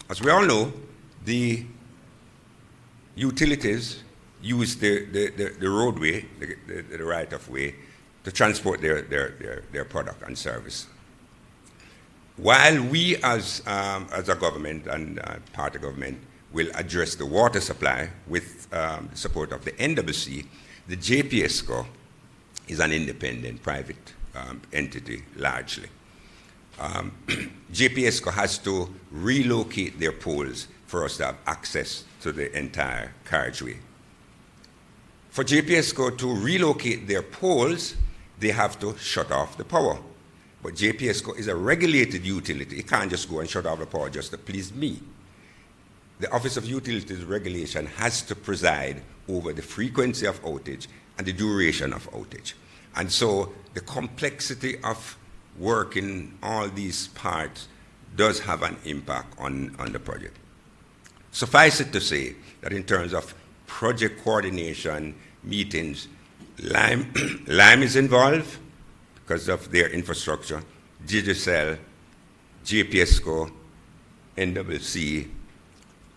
[SPEAKER 10] as we all know, the utilities use the roadway, the right-of-way, to transport their product and service. While we as a government and part of government will address the water supply with the support of the NWC, the JPSCO is an independent private entity largely. JPSCO has to relocate their poles for us to have access to the entire carriageway. For JPSCO to relocate their poles, they have to shut off the power. But JPSCO is a regulated utility. It can't just go and shut off the power just to please me. The Office of Utilities Regulation has to preside over the frequency of outage and the duration of outage. And so the complexity of working all these parts does have an impact on the project. Suffice it to say that in terms of project coordination, meetings, Lime is involved because of their infrastructure, Digicel, JPSCO, NWC,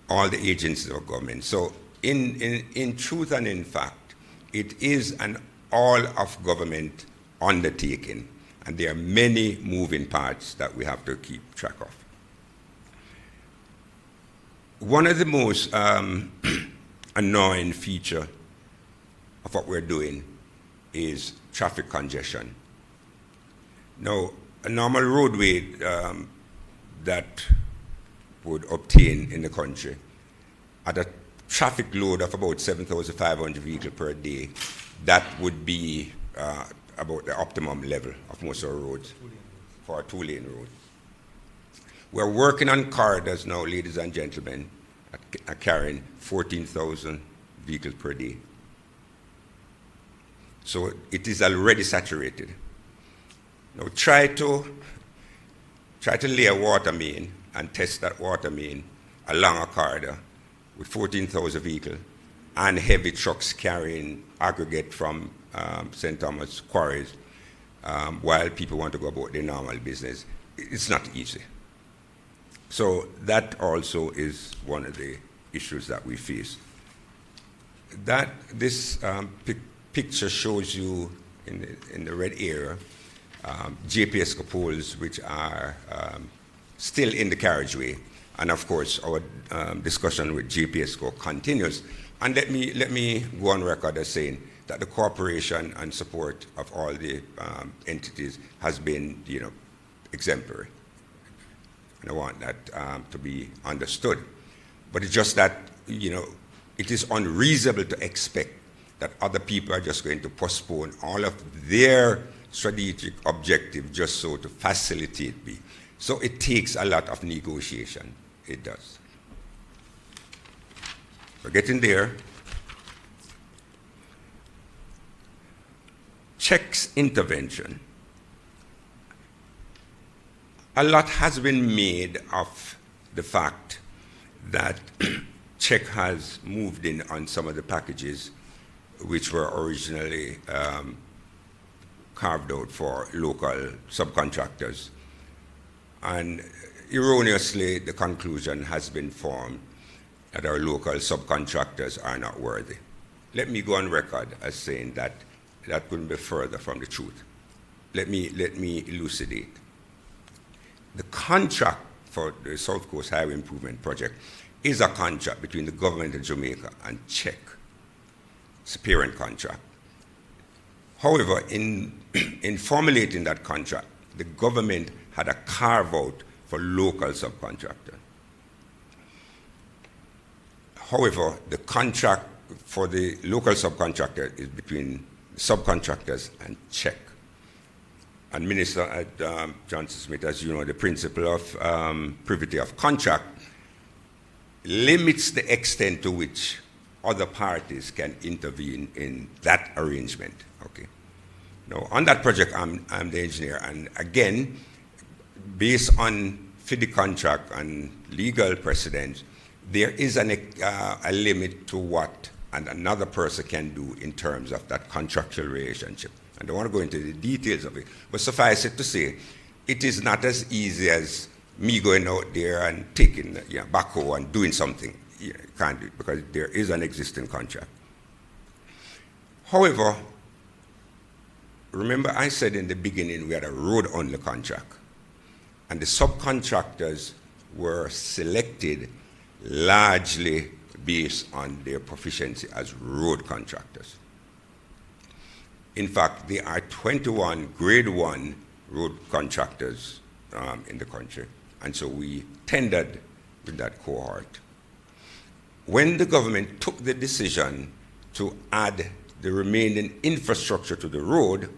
[SPEAKER 10] all the agencies of government. So in truth and in fact, it is an all of government undertaking, and there are many moving parts that we have to keep track of. One of the most annoying feature of what we're doing is traffic congestion. Now, a normal roadway that would obtain in the country at a traffic load of about 7,500 vehicles per day, that would be about the optimum level of most of our roads for a two-lane road. We're working on corridors now, ladies and gentlemen, carrying 14,000 vehicles per day. So it is already saturated. Now try to lay a water main and test that water main along a corridor with 14,000 vehicles and heavy trucks carrying aggregate from St. Thomas quarries while people want to go about their normal business. It's not easy. So that also is one of the issues that we face. This picture shows you in the red area JPSCO poles which are still in the carriageway, and of course our discussion with JPSCO continues. And let me go on record as saying that the cooperation and support of all the entities has been, exemplary. And I want that to be understood. But it's just that, it is unreasonable to expect that other people are just going to postpone all of their strategic objective just so to facilitate me. So it takes a lot of negotiation. It does. We're getting there. Czech's intervention. A lot has been made of the fact that Czech has moved in on some of the packages which were originally carved out for local subcontractors. And erroneously, the conclusion has been formed that our local subcontractors are not worthy. Let me go on record as saying that that couldn't be further from the truth. Let me elucidate. The contract for the South Coast Highway Improvement Project is a contract between the government of Jamaica and Czech. It's a parent contract. However, in formulating that contract, the government had a carve-out for local subcontractor. However, the contract for the local subcontractor is between subcontractors and Czech. And Minister Johnson Smith, as you know, the principle of privity of contract limits the extent to which other parties can intervene in that arrangement. Okay. Now, on that project, I'm the engineer, and again, based on FIDI contract and legal precedent, there is a limit to what another person can do in terms of that contractual relationship. I don't want to go into the details of it, but suffice it to say, it is not as easy as me going out there and taking backhoe and doing something. You can't do it because there is an existing contract. However, remember I said in the beginning we had a road-only contract, and the subcontractors were selected largely based on their proficiency as road contractors. In fact, there are 21 grade 1 road contractors in the country, and so we tendered with that cohort. When the government took the decision to add the remaining infrastructure to the road,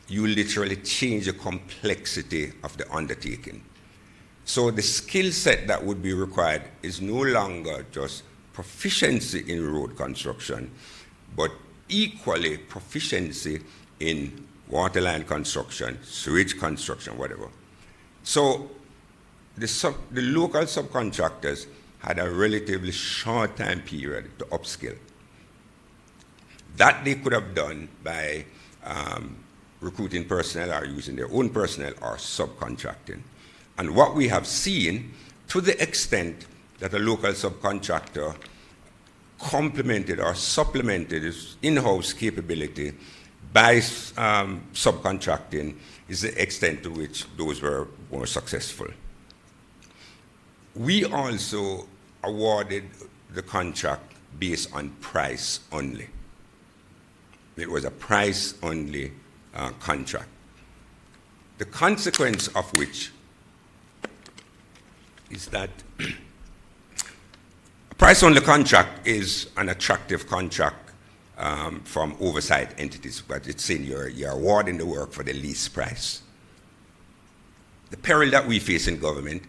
[SPEAKER 10] you literally change the complexity of the undertaking. So the skill set that would be required is no longer just proficiency in road construction, but equally proficiency in waterline construction, sewage construction, whatever. So the local subcontractors had a relatively short time period to upskill. That they could have done by recruiting personnel or using their own personnel or subcontracting. And what we have seen, to the extent that a local subcontractor complemented or supplemented its in-house capability by subcontracting, is the extent to which those were more successful. We also awarded the contract based on price only. It was a price-only contract. The consequence of which is that a price-only contract is an attractive contract from oversight entities, but it's saying you're awarding the work for the least price. The peril that we face in government,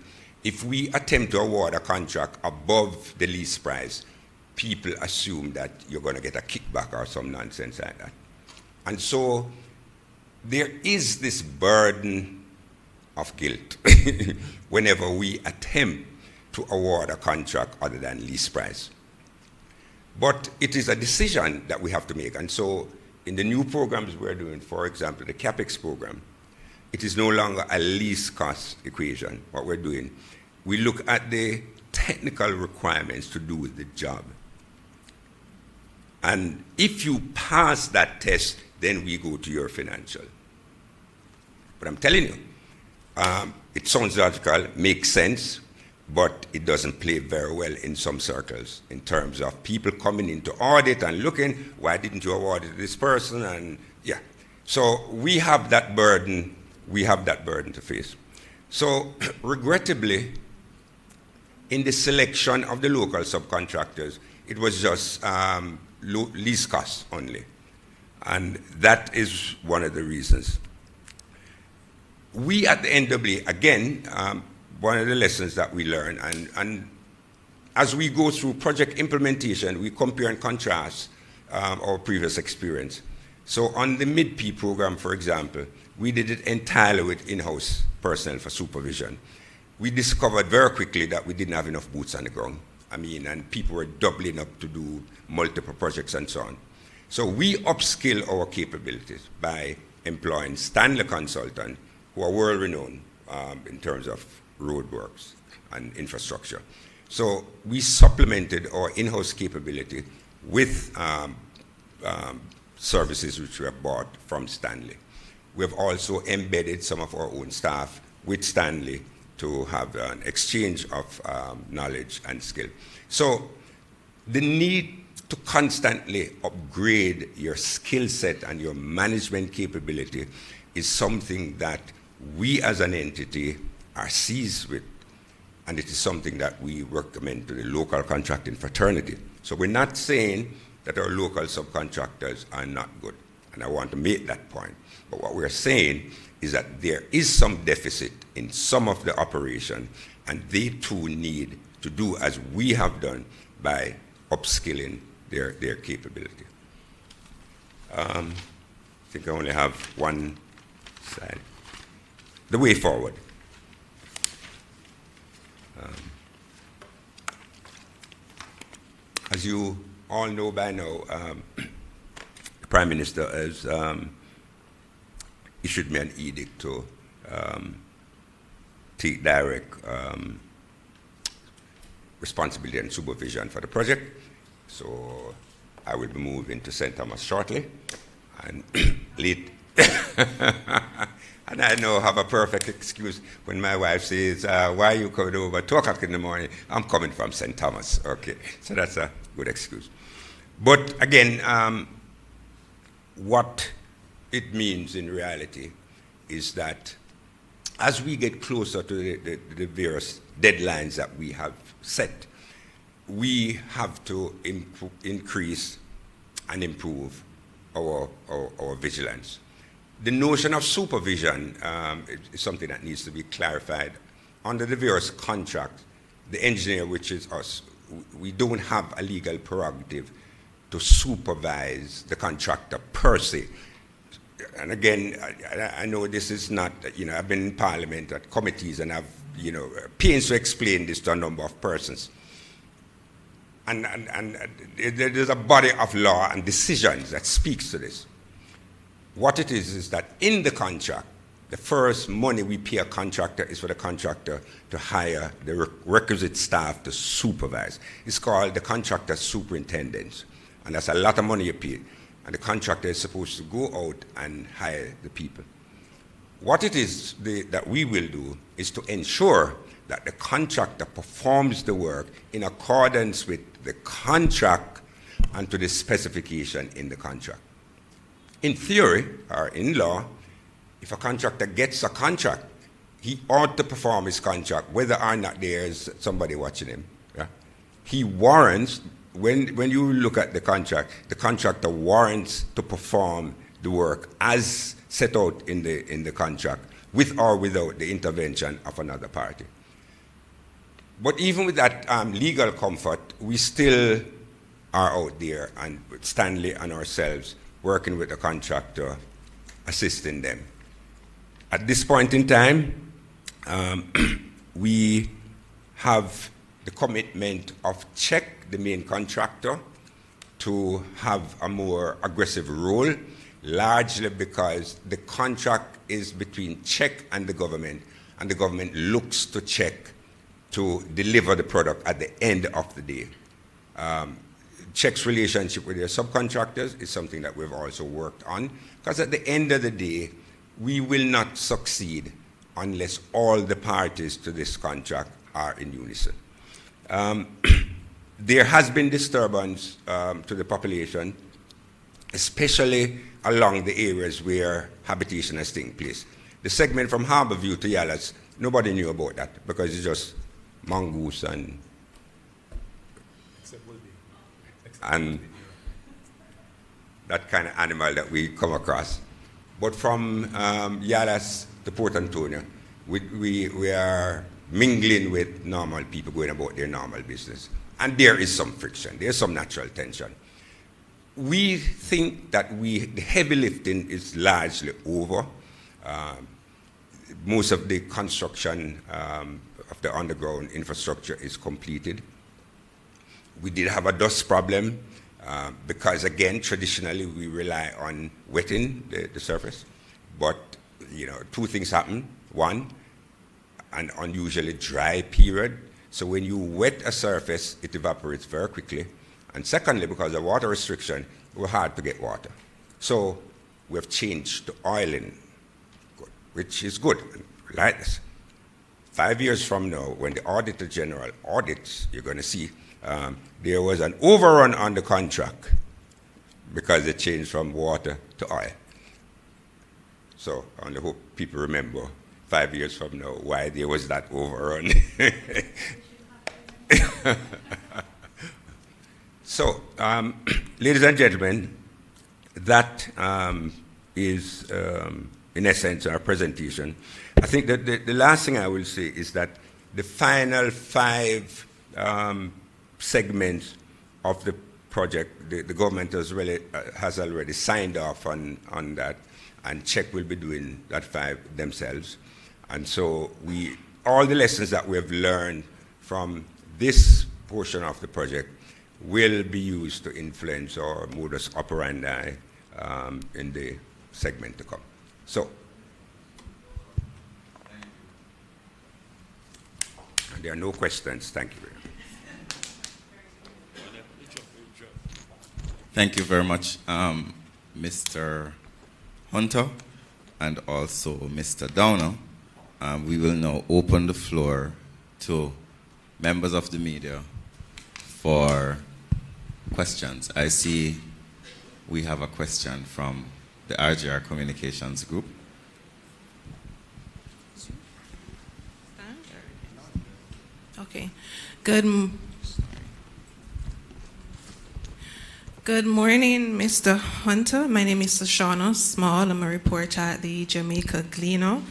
[SPEAKER 10] if we attempt to award a contract above the least price, people assume that you're going to get a kickback or some nonsense like that. And so there is this burden of guilt whenever we attempt to award a contract other than least price. But it is a decision that we have to make. And so in the new programs we're doing, for example, the CAPEX program, it is no longer a least cost equation. What we're doing, we look at the technical requirements to do the job. And if you pass that test, then we go to your financial. But I'm telling you, it sounds logical, makes sense, but it doesn't play very well in some circles in terms of people coming into audit and looking, why didn't you award it to this person? And yeah, so we have that burden, to face. So regrettably, in the selection of the local subcontractors, it was just least cost only. And that is one of the reasons. we at the NWA, again, one of the lessons that we learn, and as we go through project implementation, we compare and contrast our previous experience. So on the mid-P program, for example, we did it entirely with in-house personnel for supervision. We discovered very quickly that we didn't have enough boots on the ground. I mean, and people were doubling up to do multiple projects and so on. So we upskill our capabilities by employing Stanley consultants who are world-renowned in terms of roadworks and infrastructure. So we supplemented our in-house capability with services which we have bought from Stanley. We have also embedded some of our own staff with Stanley to have an exchange of knowledge and skill. So the need to constantly upgrade your skill set and your management capability is something that we as an entity are seized with, and it is something that we recommend to the local contracting fraternity. So we're not saying that our local subcontractors are not good, and I want to make that point. But what we're saying is that there is some deficit in some of the operation, and they too need to do as we have done by upskilling their capability. I think I only have one slide. The way forward. As you all know by now, the Prime Minister has issued me an edict to take direct responsibility and supervision for the project. So I will be moving to St. Thomas shortly, and late. And I now have a perfect excuse when my wife says, why are you coming over 2 o'clock in the morning? I'm coming from St. Thomas. Okay, so that's a good excuse. But again, what it means in reality is that as we get closer to the various deadlines that we have set, we have to increase and improve our vigilance. The notion of supervision is something that needs to be clarified. Under the various contracts, the engineer, which is us, we don't have a legal prerogative to supervise the contractor per se. And again, I know this is not, I've been in Parliament at committees and I've, pains to explain this to a number of persons. And there's a body of law and decisions that speaks to this. What it is that in the contract, the first money we pay a contractor is for the contractor to hire the requisite staff to supervise. It's called the contractor superintendent. And that's a lot of money you pay. And the contractor is supposed to go out and hire the people. What it is that we will do is to ensure that the contractor performs the work in accordance with the contract and to the specification in the contract. In theory, or in law, if a contractor gets a contract, he ought to perform his contract, whether or not there's somebody watching him. Yeah? He warrants, when you look at the contractor warrants to perform the work as set out in the contract, with or without the intervention of another party. But even with that legal comfort, we still are out there, and with Stanley and ourselves, working with the contractor, assisting them. At this point in time, we have the commitment of Czech, the main contractor, to have a more aggressive role, largely because the contract is between Czech and the government looks to Czech to deliver the product at the end of the day. Czech's relationship with their subcontractors is something that we've also worked on, because at the end of the day, we will not succeed unless all the parties to this contract are in unison. There has been disturbance to the population, especially along the areas where habitation has taken place. The segment from Harborview to Yallas, nobody knew about that because it's just mongoose and that kind of animal that we come across. But from Yallas to Port Antonio, we are mingling with normal people going about their normal business. And there is some friction, there's some natural tension. We think that the heavy lifting is largely over. Most of the construction of the underground infrastructure is completed. We did have a dust problem because, again, traditionally we rely on wetting the surface. But, two things happen. One, an unusually dry period. So when you wet a surface, it evaporates very quickly. And secondly, because of water restriction, it was hard to get water. So we have changed to oiling, which is good. Like this. 5 years from now, when the Auditor General audits, you're going to see there was an overrun on the contract because it changed from water to oil. So I only hope people remember 5 years from now why there was that overrun. So, ladies and gentlemen, that is, in essence, our presentation. I think that the last thing I will say is that the final 5 segments of the project, the government has already signed off on that, and Czech will be doing that 5 themselves. And so all the lessons that we have learned from this portion of the project will be used to influence our modus operandi in the segment to come. So, and there are no questions. Thank you very much.
[SPEAKER 1] Thank you very much, Mr. Hunter and also Mr. Downer. We will now open the floor to members of the media for questions. I see we have a question from the RGR Communications Group.
[SPEAKER 12] Okay. Good morning, Mr. Hunter. My name is Shauna Small. I'm a reporter at the Jamaica Gleaner.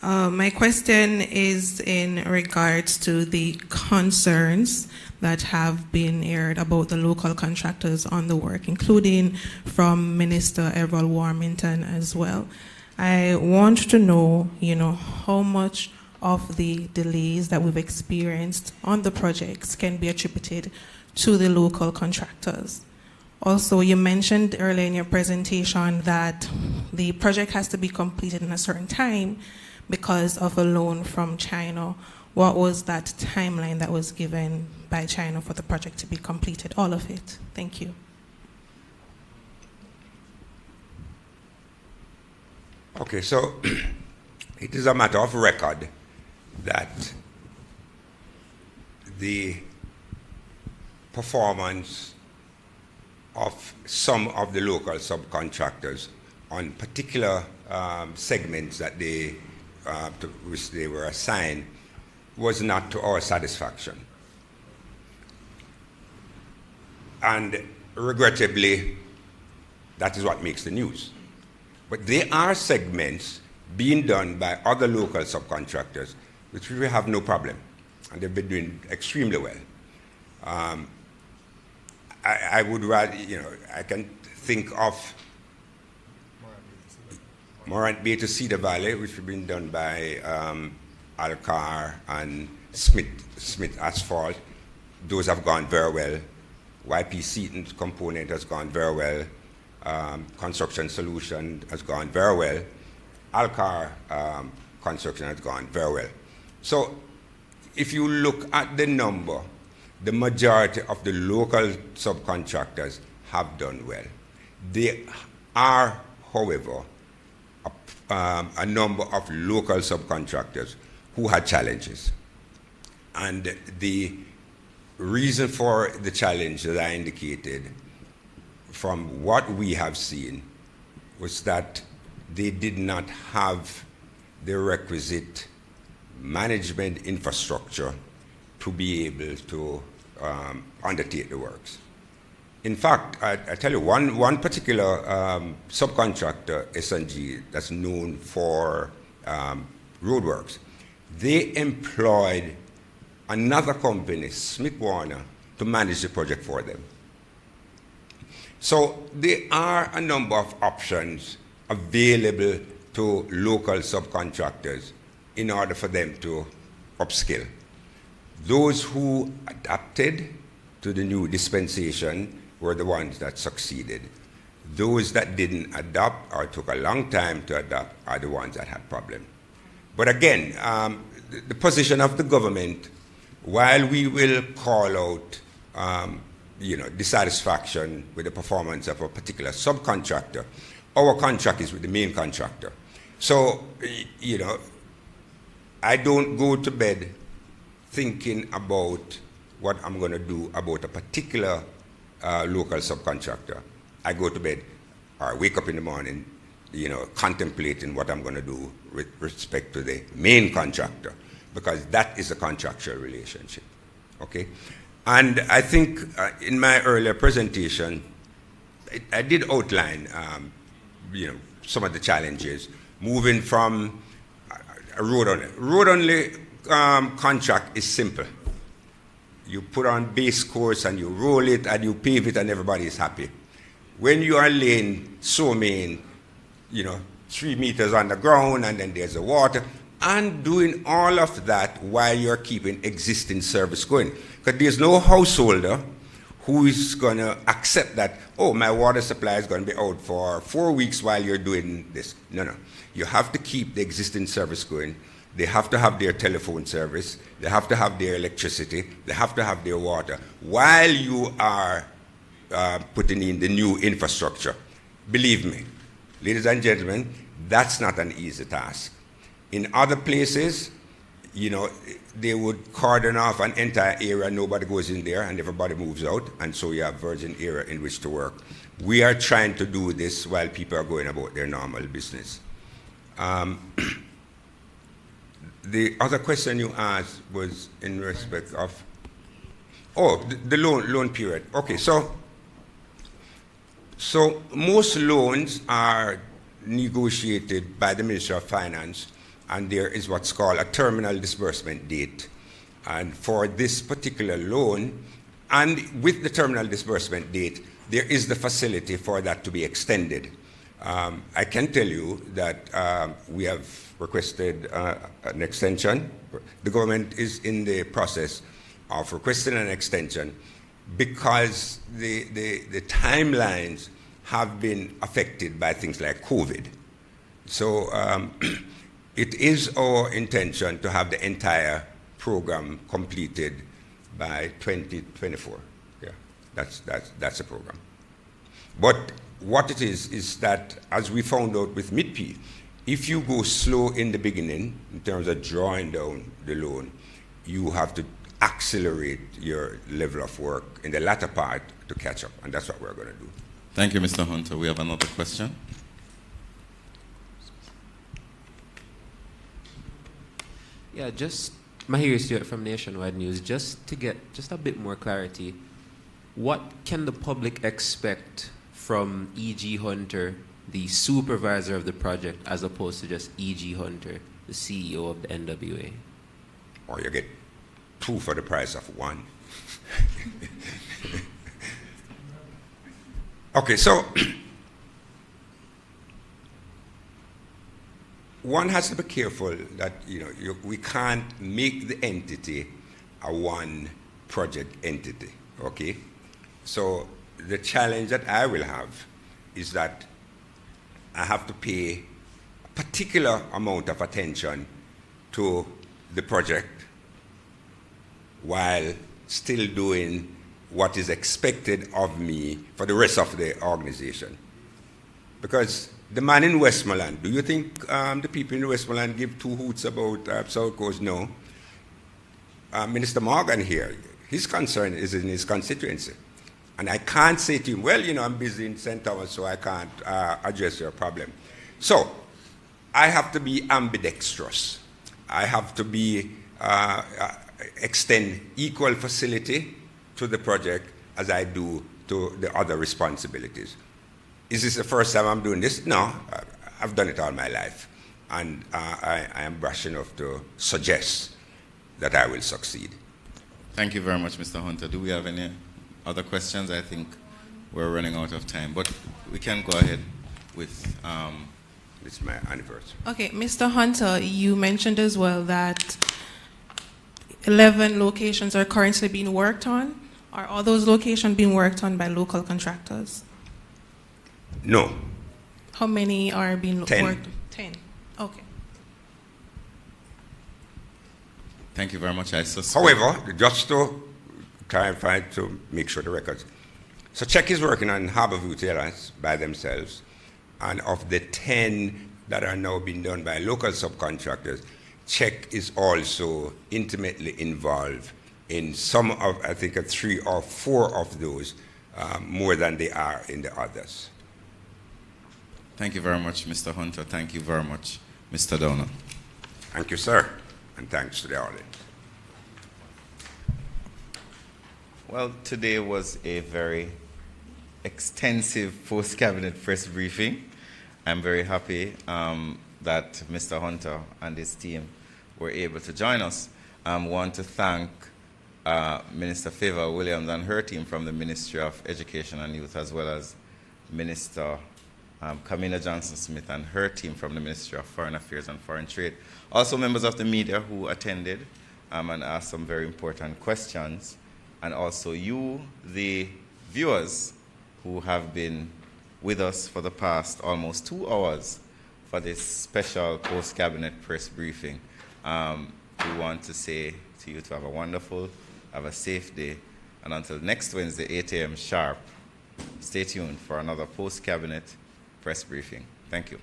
[SPEAKER 12] My question is in regards to the concerns that have been aired about the local contractors on the work, including from Minister Everald Warmington as well. I want to know, how much of the delays that we've experienced on the projects can be attributed to the local contractors. Also, you mentioned earlier in your presentation that the project has to be completed in a certain time because of a loan from China. What was that timeline that was given by China for the project to be completed? All of it. Thank you.
[SPEAKER 10] Okay, so it is a matter of record that the performance of some of the local subcontractors on particular segments that to which they were assigned was not to our satisfaction. And regrettably, that is what makes the news. But there are segments being done by other local subcontractors which we have no problem, and they've been doing extremely well. I would rather, I can think of Morant Bay to Cedar Valley, which has been done by Alcar and Smith Asphalt. Those have gone very well. YP Seaton's component has gone very well. Construction Solution has gone very well. Alcar Construction has gone very well. So if you look at the number, the majority of the local subcontractors have done well. There are, however, a number of local subcontractors who had challenges. And the reason for the challenge that I indicated, from what we have seen, was that they did not have the requisite management infrastructure to be able to undertake the works. In fact, I tell you, one particular subcontractor, S&G, that's known for roadworks. They employed another company, Smith Warner, to manage the project for them. So there are a number of options available to local subcontractors in order for them to upskill. Those who adapted to the new dispensation were the ones that succeeded. Those that didn't adapt or took a long time to adapt are the ones that had problems. But again, the position of the government, while we will call out dissatisfaction with the performance of a particular subcontractor, our contract is with the main contractor. So, I don't go to bed thinking about what I'm going to do about a particular local subcontractor. I go to bed or wake up in the morning, contemplating what I'm going to do with respect to the main contractor, because that is a contractual relationship, okay? And I think in my earlier presentation, I did outline, some of the challenges, moving from a road-only contract is simple. You put on base course and you roll it and you pave it and everybody is happy. When you are laying main, 3 meters underground and then there's the water, and doing all of that while you're keeping existing service going. Because there's no householder who is going to accept that, oh, my water supply is going to be out for 4 weeks while you're doing this. No. You have to keep the existing service going. They have to have their telephone service. They have to have their electricity. They have to have their water while you are putting in the new infrastructure. Believe me, ladies and gentlemen, that's not an easy task. In other places, they would cordon off an entire area, nobody goes in there, and everybody moves out, and so you have virgin area in which to work. We are trying to do this while people are going about their normal business. The other question you asked was in respect of, the loan period. Okay, so most loans are negotiated by the Ministry of Finance, and there is what's called a terminal disbursement date. And for this particular loan, and with the terminal disbursement date, there is the facility for that to be extended. I can tell you that we have requested an extension. The government is in the process of requesting an extension because the timelines have been affected by things like COVID. So it is our intention to have the entire program completed by 2024. Yeah, that's the program. But what it is that, as we found out with MIDP, if you go slow in the beginning in terms of drawing down the loan, you have to accelerate your level of work in the latter part to catch up, and that's what we're going to do.
[SPEAKER 1] Thank you, Mr. Hunter. We have another question.
[SPEAKER 9] Yeah, just Mahiri Stewart from Nationwide News. Just to get just a bit more clarity, what can the public expect from E.G. Hunter, the supervisor of the project, as opposed to just E.G. Hunter, the CEO of the NWA?
[SPEAKER 10] Or you get 2 for the price of 1. Okay, so one has to be careful that we can't make the entity a one project entity. Okay, so the challenge that I will have is that I have to pay a particular amount of attention to the project while still doing what is expected of me for the rest of the organization. Because the man in Westmoreland, do you think the people in Westmoreland give 2 hoots about South Coast? No. Minister Morgan here, his concern is in his constituency. And I can't say to him, well, I'm busy in St. Thomas, so I can't address your problem. So I have to be ambidextrous. I have to be extend equal facility to the project as I do to the other responsibilities. Is this the first time I'm doing this? No, I've done it all my life. and I am brash enough to suggest that I will succeed.
[SPEAKER 1] Thank you very much, Mr. Hunter. Do we have any other questions? I think we're running out of time, but we can go ahead with...
[SPEAKER 10] It's my anniversary.
[SPEAKER 12] Okay, Mr. Hunter, you mentioned as well that 11 locations are currently being worked on. Are all those locations being worked on by local contractors?
[SPEAKER 10] No.
[SPEAKER 12] How many are being
[SPEAKER 10] 10.
[SPEAKER 12] worked? 10. Okay.
[SPEAKER 1] Thank you very much. I suspect...
[SPEAKER 10] However, just to clarify, to make sure the records. So Czech is working on Harborview Terrace by themselves, and of the 10 that are now being done by local subcontractors, Czech is also intimately involved in some of, I think, 3 or 4 of those, more than they are in the others.
[SPEAKER 1] Thank you very much, Mr. Hunter. Thank you very much, Mr. Downer.
[SPEAKER 10] Thank you, sir, and thanks to the audience.
[SPEAKER 1] Well, today was a very extensive post-cabinet press briefing. I'm very happy that Mr. Hunter and his team were able to join us. I want to thank Minister Favor Williams and her team from the Ministry of Education and Youth, as well as Minister Camilla Johnson-Smith and her team from the Ministry of Foreign Affairs and Foreign Trade. Also members of the media who attended and asked some very important questions. And also you, the viewers, who have been with us for the past almost 2 hours for this special post-cabinet press briefing. We want to say to you to have a wonderful, have a safe day, and until next Wednesday, 8 a.m. sharp, stay tuned for another post-cabinet press briefing. Thank you.